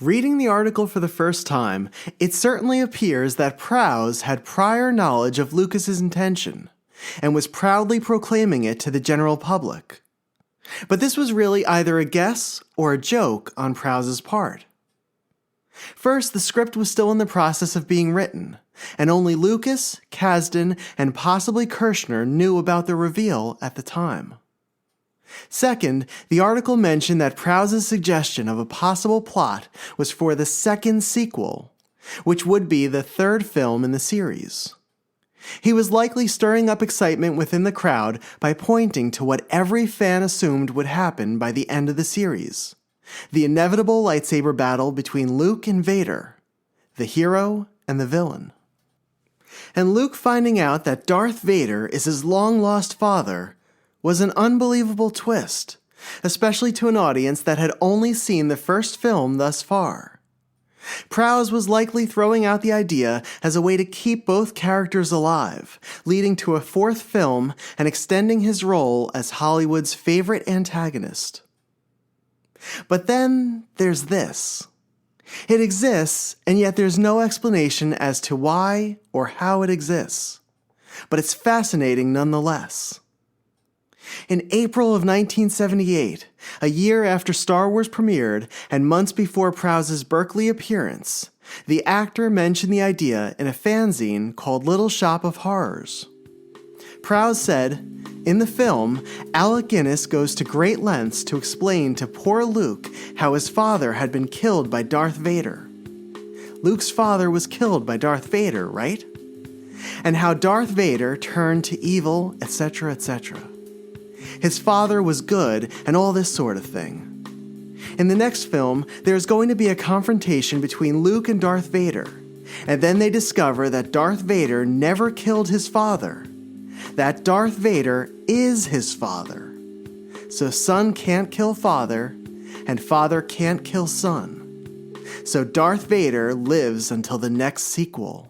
Speaker 1: Reading the article for the first time, it certainly appears that Prowse had prior knowledge of Lucas's intention, and was proudly proclaiming it to the general public. But this was really either a guess or a joke on Prowse's part. First, the script was still in the process of being written, and only Lucas, Kasdan, and possibly Kirshner knew about the reveal at the time. Second, the article mentioned that Prowse's suggestion of a possible plot was for the second sequel, which would be the third film in the series. He was likely stirring up excitement within the crowd by pointing to what every fan assumed would happen by the end of the series: the inevitable lightsaber battle between Luke and Vader, the hero and the villain. And Luke finding out that Darth Vader is his long-lost father was an unbelievable twist, especially to an audience that had only seen the first film thus far. Prowse was likely throwing out the idea as a way to keep both characters alive, leading to a fourth film and extending his role as Hollywood's favorite antagonist. But then there's this. It exists, and yet there's no explanation as to why or how it exists. But it's fascinating nonetheless. In April of 1978, a year after Star Wars premiered and months before Prowse's Berkeley appearance, the actor mentioned the idea in a fanzine called Little Shop of Horrors. Prowse said, "In the film, Alec Guinness goes to great lengths to explain to poor Luke how his father had been killed by Darth Vader. Luke's father was killed by Darth Vader, right? And how Darth Vader turned to evil, etc., etc. His father was good, and all this sort of thing. In the next film, there's going to be a confrontation between Luke and Darth Vader, and then they discover that Darth Vader never killed his father, that Darth Vader is his father. So son can't kill father, and father can't kill son. So Darth Vader lives until the next sequel."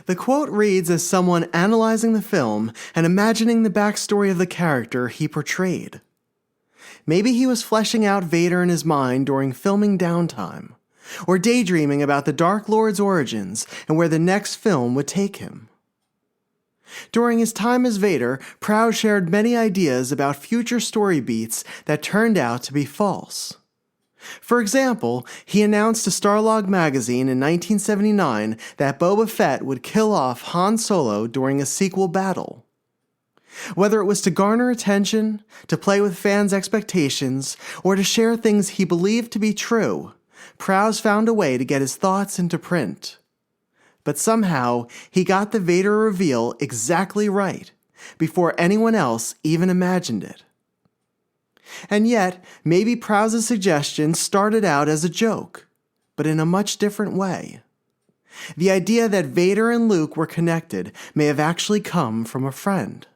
Speaker 1: The quote reads as someone analyzing the film and imagining the backstory of the character he portrayed. Maybe he was fleshing out Vader in his mind during filming downtime, or daydreaming about the Dark Lord's origins and where the next film would take him. During his time as Vader, Prowse shared many ideas about future story beats that turned out to be false. For example, he announced to Starlog magazine in 1979 that Boba Fett would kill off Han Solo during a sequel battle. Whether it was to garner attention, to play with fans' expectations, or to share things he believed to be true, Prowse found a way to get his thoughts into print. But somehow, he got the Vader reveal exactly right, before anyone else even imagined it. And yet, maybe Prowse's suggestion started out as a joke, but in a much different way. The idea that Vader and Luke were connected may have actually come from a friend.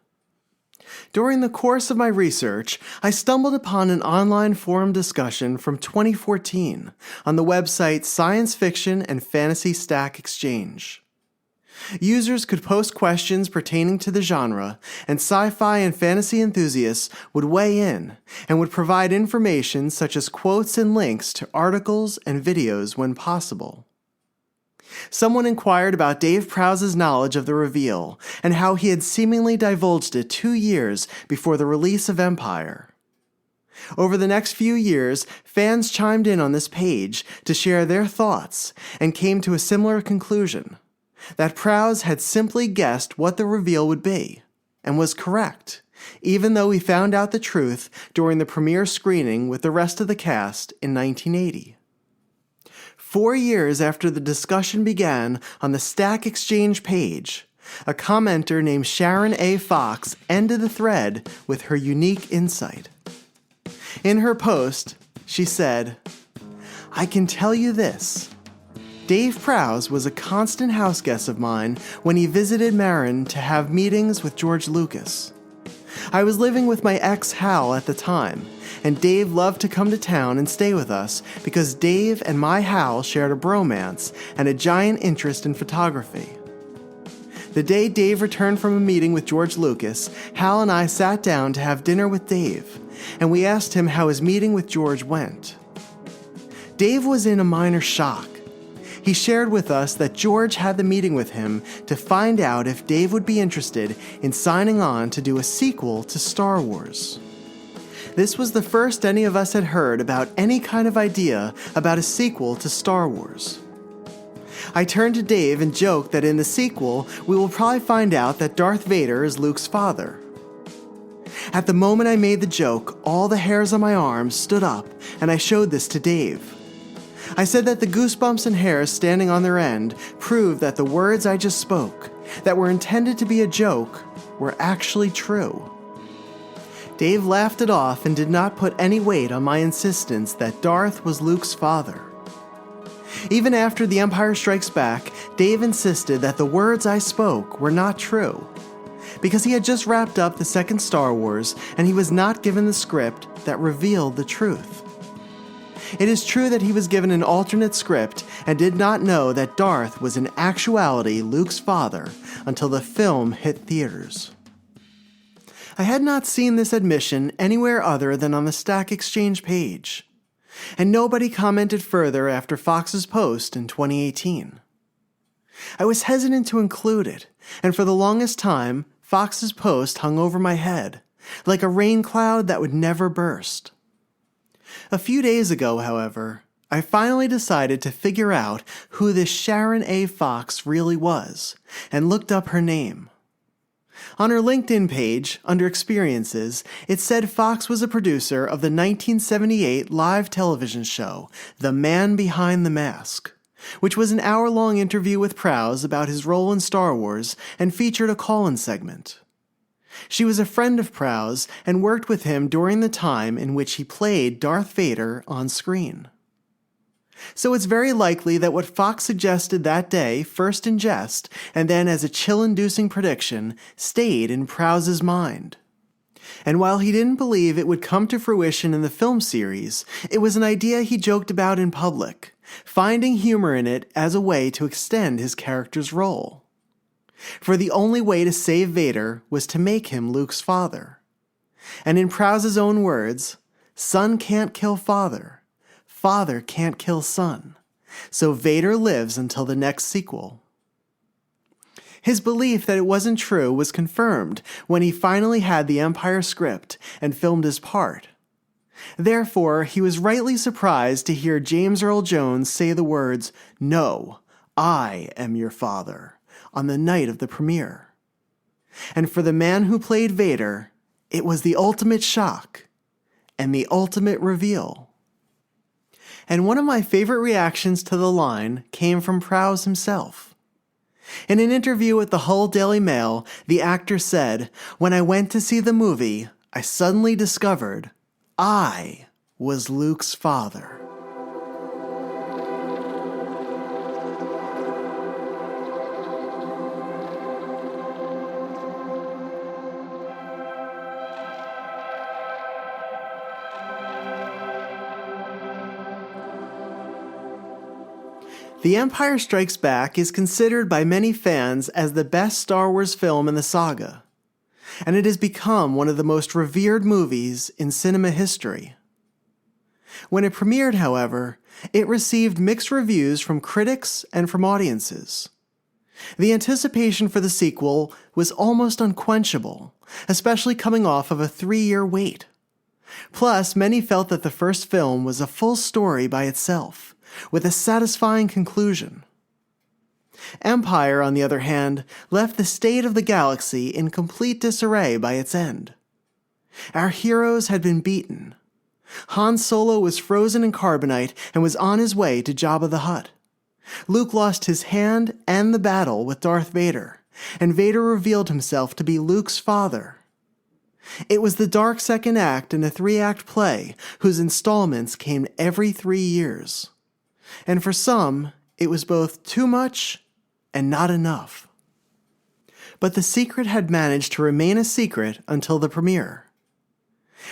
Speaker 1: During the course of my research, I stumbled upon an online forum discussion from 2014 on the website Science Fiction and Fantasy Stack Exchange. Users could post questions pertaining to the genre, and sci-fi and fantasy enthusiasts would weigh in and would provide information such as quotes and links to articles and videos when possible. Someone inquired about Dave Prowse's knowledge of the reveal and how he had seemingly divulged it 2 years before the release of Empire. Over the next few years, fans chimed in on this page to share their thoughts and came to a similar conclusion: that Prowse had simply guessed what the reveal would be, and was correct, even though he found out the truth during the premiere screening with the rest of the cast in 1980. 4 years after the discussion began on the Stack Exchange page, a commenter named Sharon A. Fox ended the thread with her unique insight. In her post, she said, "I can tell you this. Dave Prowse was a constant house guest of mine when he visited Marin to have meetings with George Lucas. I was living with my ex Hal at the time, and Dave loved to come to town and stay with us because Dave and my Hal shared a bromance and a giant interest in photography. The day Dave returned from a meeting with George Lucas, Hal and I sat down to have dinner with Dave, and we asked him how his meeting with George went. Dave was in a minor shock. He shared with us that George had the meeting with him to find out if Dave would be interested in signing on to do a sequel to Star Wars. This was the first any of us had heard about any kind of idea about a sequel to Star Wars. I turned to Dave and joked that in the sequel, we will probably find out that Darth Vader is Luke's father. At the moment I made the joke, all the hairs on my arms stood up, and I showed this to Dave. I said that the goosebumps and hairs standing on their end proved that the words I just spoke, that were intended to be a joke, were actually true. Dave laughed it off and did not put any weight on my insistence that Darth was Luke's father. Even after The Empire Strikes Back, Dave insisted that the words I spoke were not true, because he had just wrapped up the second Star Wars and he was not given the script that revealed the truth. It is true that he was given an alternate script and did not know that Darth was in actuality Luke's father until the film hit theaters. I had not seen this admission anywhere other than on the Stack Exchange page, and nobody commented further after Fox's post in 2018. I was hesitant to include it, and for the longest time, Fox's post hung over my head, like a rain cloud that would never burst. A few days ago, however, I finally decided to figure out who this Sharon A. Fox really was, and looked up her name. On her LinkedIn page, under Experiences, it said Fox was a producer of the 1978 live television show, The Man Behind the Mask, which was an hour-long interview with Prowse about his role in Star Wars and featured a call-in segment. She was a friend of Prowse and worked with him during the time in which he played Darth Vader on screen. So it's very likely that what Fox suggested that day, first in jest, and then as a chill-inducing prediction, stayed in Prowse's mind. And while he didn't believe it would come to fruition in the film series, it was an idea he joked about in public, finding humor in it as a way to extend his character's role. For the only way to save Vader was to make him Luke's father. And in Prowse's own words, son can't kill father. Father can't kill son, so Vader lives until the next sequel. His belief that it wasn't true was confirmed when he finally had the Empire script and filmed his part. Therefore, he was rightly surprised to hear James Earl Jones say the words, "No, I am your father," on the night of the premiere. And for the man who played Vader, it was the ultimate shock and the ultimate reveal. And one of my favorite reactions to the line came from Prowse himself. In an interview with the Hull Daily Mail, the actor said, "When I went to see the movie, I suddenly discovered I was Luke's father." The Empire Strikes Back is considered by many fans as the best Star Wars film in the saga, and it has become one of the most revered movies in cinema history. When it premiered, however, it received mixed reviews from critics and from audiences. The anticipation for the sequel was almost unquenchable, especially coming off of a 3-year wait. Plus, many felt that the first film was a full story by itself, with a satisfying conclusion. Empire, on the other hand, left the state of the galaxy in complete disarray by its end. Our heroes had been beaten. Han Solo was frozen in carbonite and was on his way to Jabba the Hutt. Luke lost his hand and the battle with Darth Vader, and Vader revealed himself to be Luke's father. It was the dark second act in a 3-act play whose installments came every 3 years. And for some, it was both too much and not enough. But the secret had managed to remain a secret until the premiere.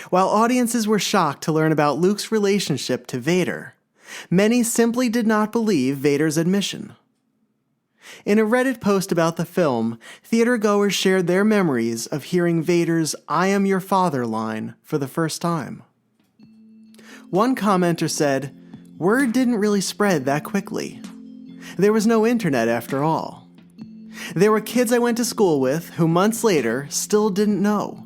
Speaker 1: While audiences were shocked to learn about Luke's relationship to Vader, many simply did not believe Vader's admission. In a Reddit post about the film, theatergoers shared their memories of hearing Vader's "I am your father" line for the first time. One commenter said, "Word didn't really spread that quickly. There was no internet after all. There were kids I went to school with who months later still didn't know.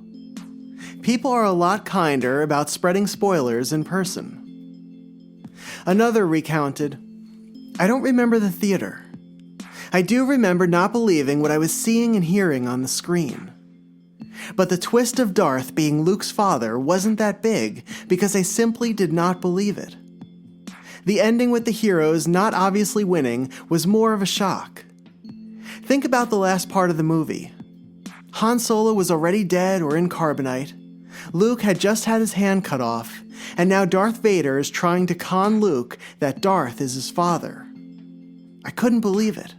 Speaker 1: people are a lot kinder about spreading spoilers in person. Another recounted, "I don't remember the theater. I do remember not believing what I was seeing and hearing on the screen. But the twist of Darth being Luke's father wasn't that big because I simply did not believe it. The ending with the heroes not obviously winning was more of a shock. Think about the last part of the movie. Han Solo was already dead or in carbonite. Luke had just had his hand cut off, and now Darth Vader is trying to con Luke that Darth is his father. I couldn't believe it.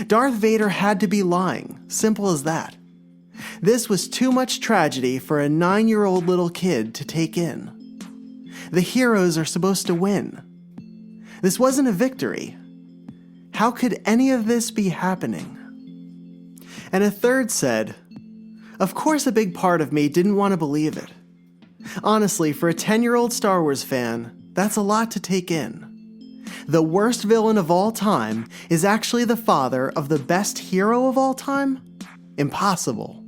Speaker 1: Darth Vader had to be lying, simple as that. This was too much tragedy for a 9-year-old little kid to take in. The heroes are supposed to win. This wasn't a victory. How could any of this be happening?" And a third said, "Of course a big part of me didn't want to believe it. Honestly, for a 10-year-old Star Wars fan, that's a lot to take in. The worst villain of all time is actually the father of the best hero of all time? Impossible.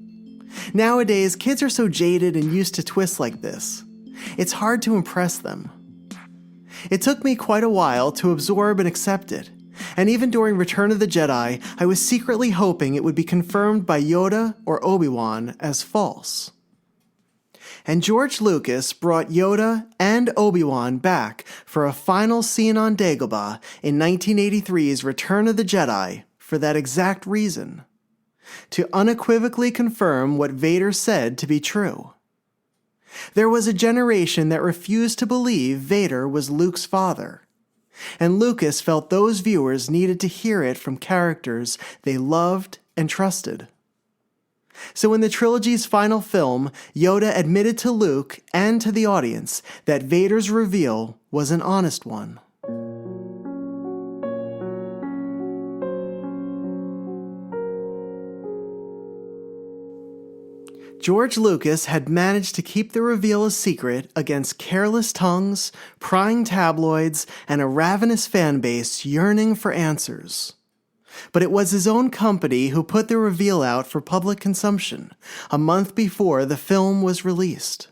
Speaker 1: Nowadays, kids are so jaded and used to twists like this. It's hard to impress them. It took me quite a while to absorb and accept it, and even during Return of the Jedi, I was secretly hoping it would be confirmed by Yoda or Obi-Wan as false. And George Lucas brought Yoda and Obi-Wan back for a final scene on Dagobah in 1983's Return of the Jedi for that exact reason. To unequivocally confirm what Vader said to be true. There was a generation that refused to believe Vader was Luke's father, and Lucas felt those viewers needed to hear it from characters they loved and trusted. So in the trilogy's final film, Yoda admitted to Luke and to the audience that Vader's reveal was an honest one. George Lucas had managed to keep the reveal a secret against careless tongues, prying tabloids, and a ravenous fan base yearning for answers. But it was his own company who put the reveal out for public consumption a month before the film was released.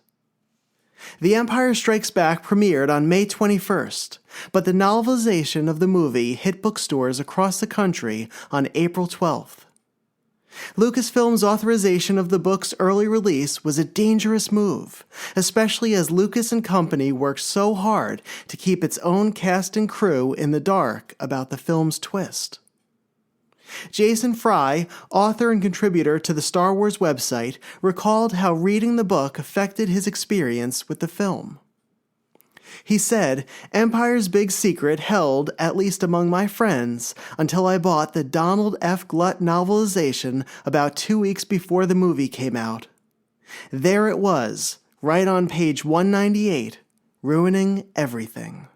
Speaker 1: The Empire Strikes Back premiered on May 21st, but the novelization of the movie hit bookstores across the country on April 12th. Lucasfilm's authorization of the book's early release was a dangerous move, especially as Lucas and company worked so hard to keep its own cast and crew in the dark about the film's twist. Jason Fry, author and contributor to the Star Wars website, recalled how reading the book affected his experience with the film. He said, "Empire's big secret held, at least among my friends, until I bought the Donald F. Glutt novelization about 2 weeks before the movie came out. There it was, right on page 198, ruining everything."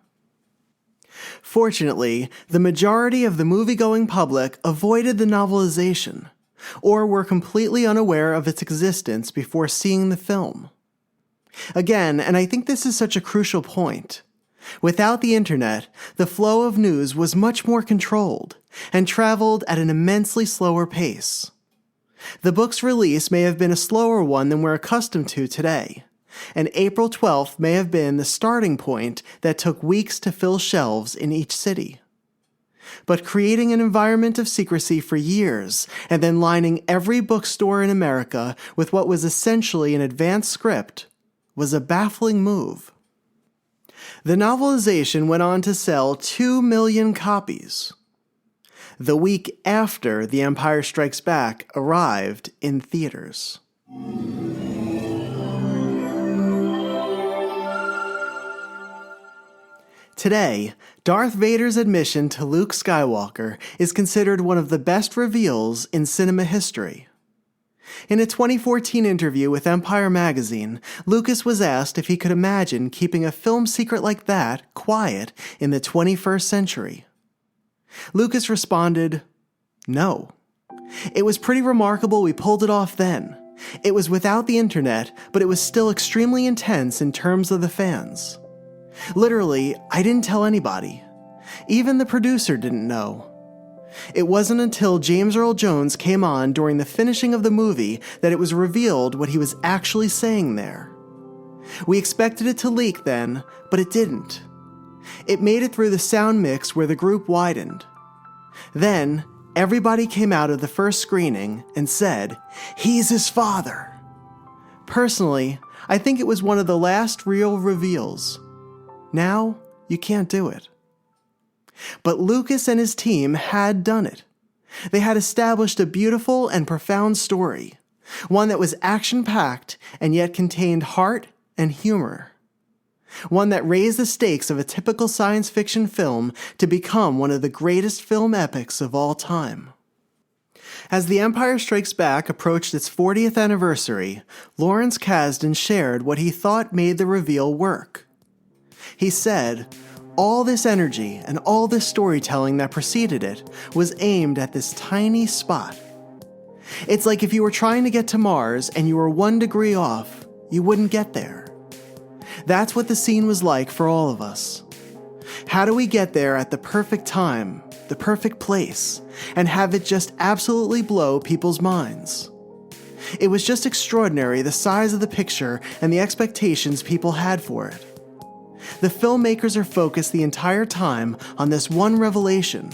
Speaker 1: Fortunately, the majority of the movie-going public avoided the novelization, or were completely unaware of its existence before seeing the film. Again, and I think this is such a crucial point, without the internet, the flow of news was much more controlled and traveled at an immensely slower pace. The book's release may have been a slower one than we're accustomed to today, and April 12th may have been the starting point that took weeks to fill shelves in each city. But creating an environment of secrecy for years and then lining every bookstore in America with what was essentially an advanced script was a baffling move. The novelization went on to sell 2 million copies, the week after The Empire Strikes Back arrived in theaters. Today, Darth Vader's admission to Luke Skywalker is considered one of the best reveals in cinema history. In a 2014 interview with Empire magazine, Lucas was asked if he could imagine keeping a film secret like that quiet in the 21st century. Lucas responded, "No. It was pretty remarkable we pulled it off then. It was without the internet, but it was still extremely intense in terms of the fans. Literally, I didn't tell anybody. Even the producer didn't know. It wasn't until James Earl Jones came on during the finishing of the movie that it was revealed what he was actually saying there. We expected it to leak then, but it didn't. It made it through the sound mix where the group widened. Then, everybody came out of the first screening and said, "He's his father." Personally, I think it was one of the last real reveals. Now, you can't do it. But Lucas and his team had done it. They had established a beautiful and profound story, one that was action-packed and yet contained heart and humor. One that raised the stakes of a typical science fiction film to become one of the greatest film epics of all time. As The Empire Strikes Back approached its 40th anniversary, Lawrence Kasdan shared what he thought made the reveal work. He said, "All this energy and all this storytelling that preceded it was aimed at this tiny spot. It's like if you were trying to get to Mars and you were 1 degree off, you wouldn't get there. That's what the scene was like for all of us. How do we get there at the perfect time, the perfect place, and have it just absolutely blow people's minds? It was just extraordinary, the size of the picture and the expectations people had for it. The filmmakers are focused the entire time on this one revelation,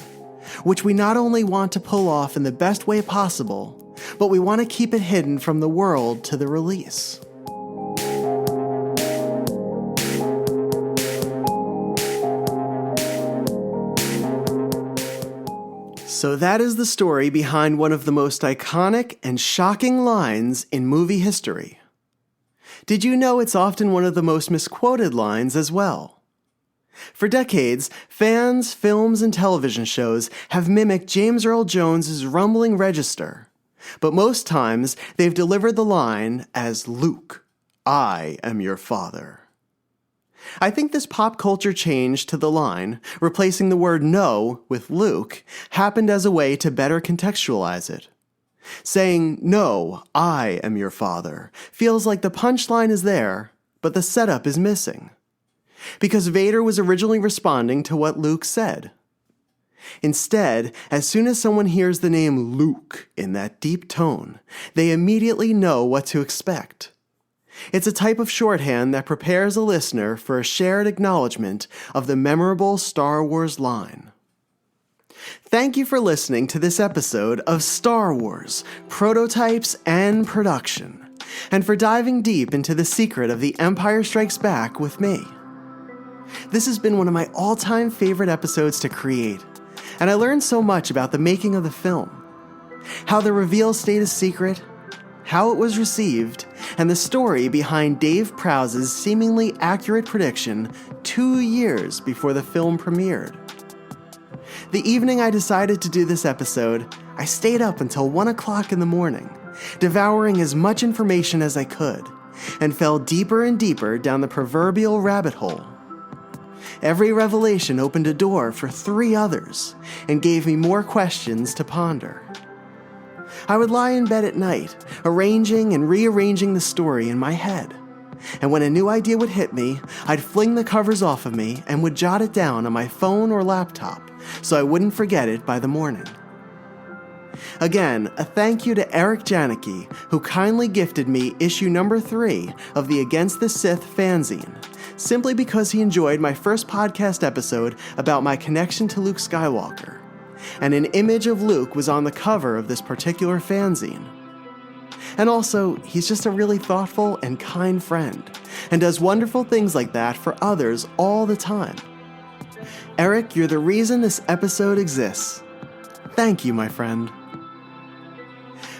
Speaker 1: which we not only want to pull off in the best way possible, but we want to keep it hidden from the world to the release." So that is the story behind one of the most iconic and shocking lines in movie history. Did you know it's often one of the most misquoted lines as well? For decades, fans, films, and television shows have mimicked James Earl Jones's rumbling register, but most times they've delivered the line as Luke, I am your father. I think this pop culture change to the line, replacing the word no with Luke, happened as a way to better contextualize it. Saying, "No, I am your father," feels like the punchline is there, but the setup is missing. Because Vader was originally responding to what Luke said. Instead, as soon as someone hears the name Luke in that deep tone, they immediately know what to expect. It's a type of shorthand that prepares a listener for a shared acknowledgement of the memorable Star Wars line. Thank you for listening to this episode of Star Wars, Prototypes and Production, and for diving deep into the secret of The Empire Strikes Back with me. This has been one of my all-time favorite episodes to create, and I learned so much about the making of the film, how the reveal stayed a secret, how it was received, and the story behind Dave Prowse's seemingly accurate prediction 2 years before the film premiered. The evening I decided to do this episode, I stayed up until 1 o'clock in the morning, devouring as much information as I could, and fell deeper and deeper down the proverbial rabbit hole. Every revelation opened a door for 3 others, and gave me more questions to ponder. I would lie in bed at night, arranging and rearranging the story in my head. And when a new idea would hit me, I'd fling the covers off of me and would jot it down on my phone or laptop so I wouldn't forget it by the morning. Again, a thank you to Eric Janicki, who kindly gifted me issue number 3 of the Against the Sith fanzine, simply because he enjoyed my first podcast episode about my connection to Luke Skywalker. And an image of Luke was on the cover of this particular fanzine. And also, he's just a really thoughtful and kind friend, and does wonderful things like that for others all the time. Eric, you're the reason this episode exists. Thank you, my friend.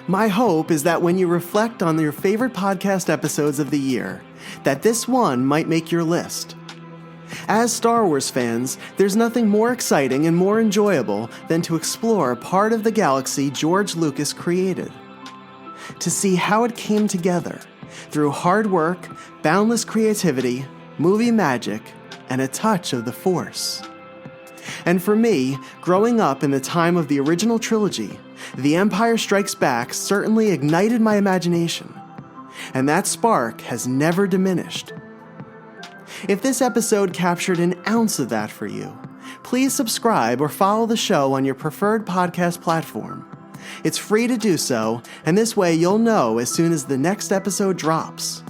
Speaker 1: My hope is that when you reflect on your favorite podcast episodes of the year, that this one might make your list. As Star Wars fans, there's nothing more exciting and more enjoyable than to explore a part of the galaxy George Lucas created. To see how it came together through hard work, boundless creativity, movie magic, and a touch of the Force. And for me, growing up in the time of the original trilogy, The Empire Strikes Back certainly ignited my imagination, and that spark has never diminished. If this episode captured an ounce of that for you, please subscribe or follow the show on your preferred podcast platform. It's free to do so, and this way you'll know as soon as the next episode drops.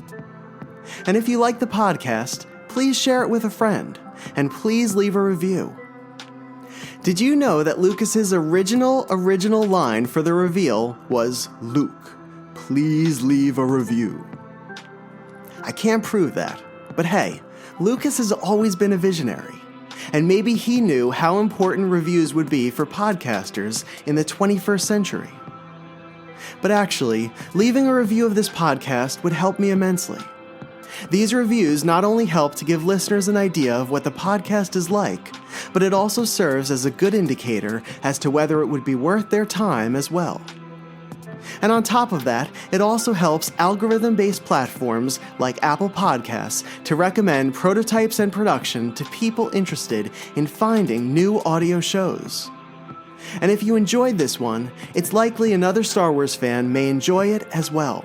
Speaker 1: And if you like the podcast, please share it with a friend, and please leave a review. Did you know that Lucas's original line for the reveal was, "Luke, please leave a review"? I can't prove that, but hey, Lucas has always been a visionary, and maybe he knew how important reviews would be for podcasters in the 21st century. But actually, leaving a review of this podcast would help me immensely. These reviews not only help to give listeners an idea of what the podcast is like, but it also serves as a good indicator as to whether it would be worth their time as well. And on top of that, it also helps algorithm-based platforms like Apple Podcasts to recommend Prototypes and Production to people interested in finding new audio shows. And if you enjoyed this one, it's likely another Star Wars fan may enjoy it as well.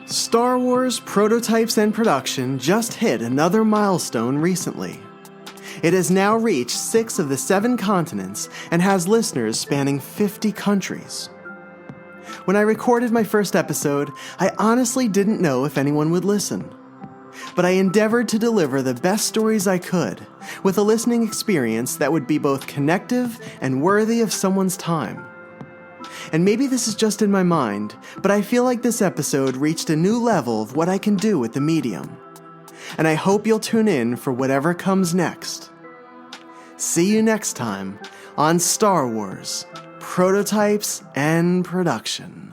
Speaker 1: Star Wars Prototypes and Production just hit another milestone recently. It has now reached 6 of the 7 continents and has listeners spanning 50 countries. When I recorded my first episode, I honestly didn't know if anyone would listen. But I endeavored to deliver the best stories I could, with a listening experience that would be both connective and worthy of someone's time. And maybe this is just in my mind, but I feel like this episode reached a new level of what I can do with the medium. And I hope you'll tune in for whatever comes next. See you next time on Star Wars Prototypes and Production.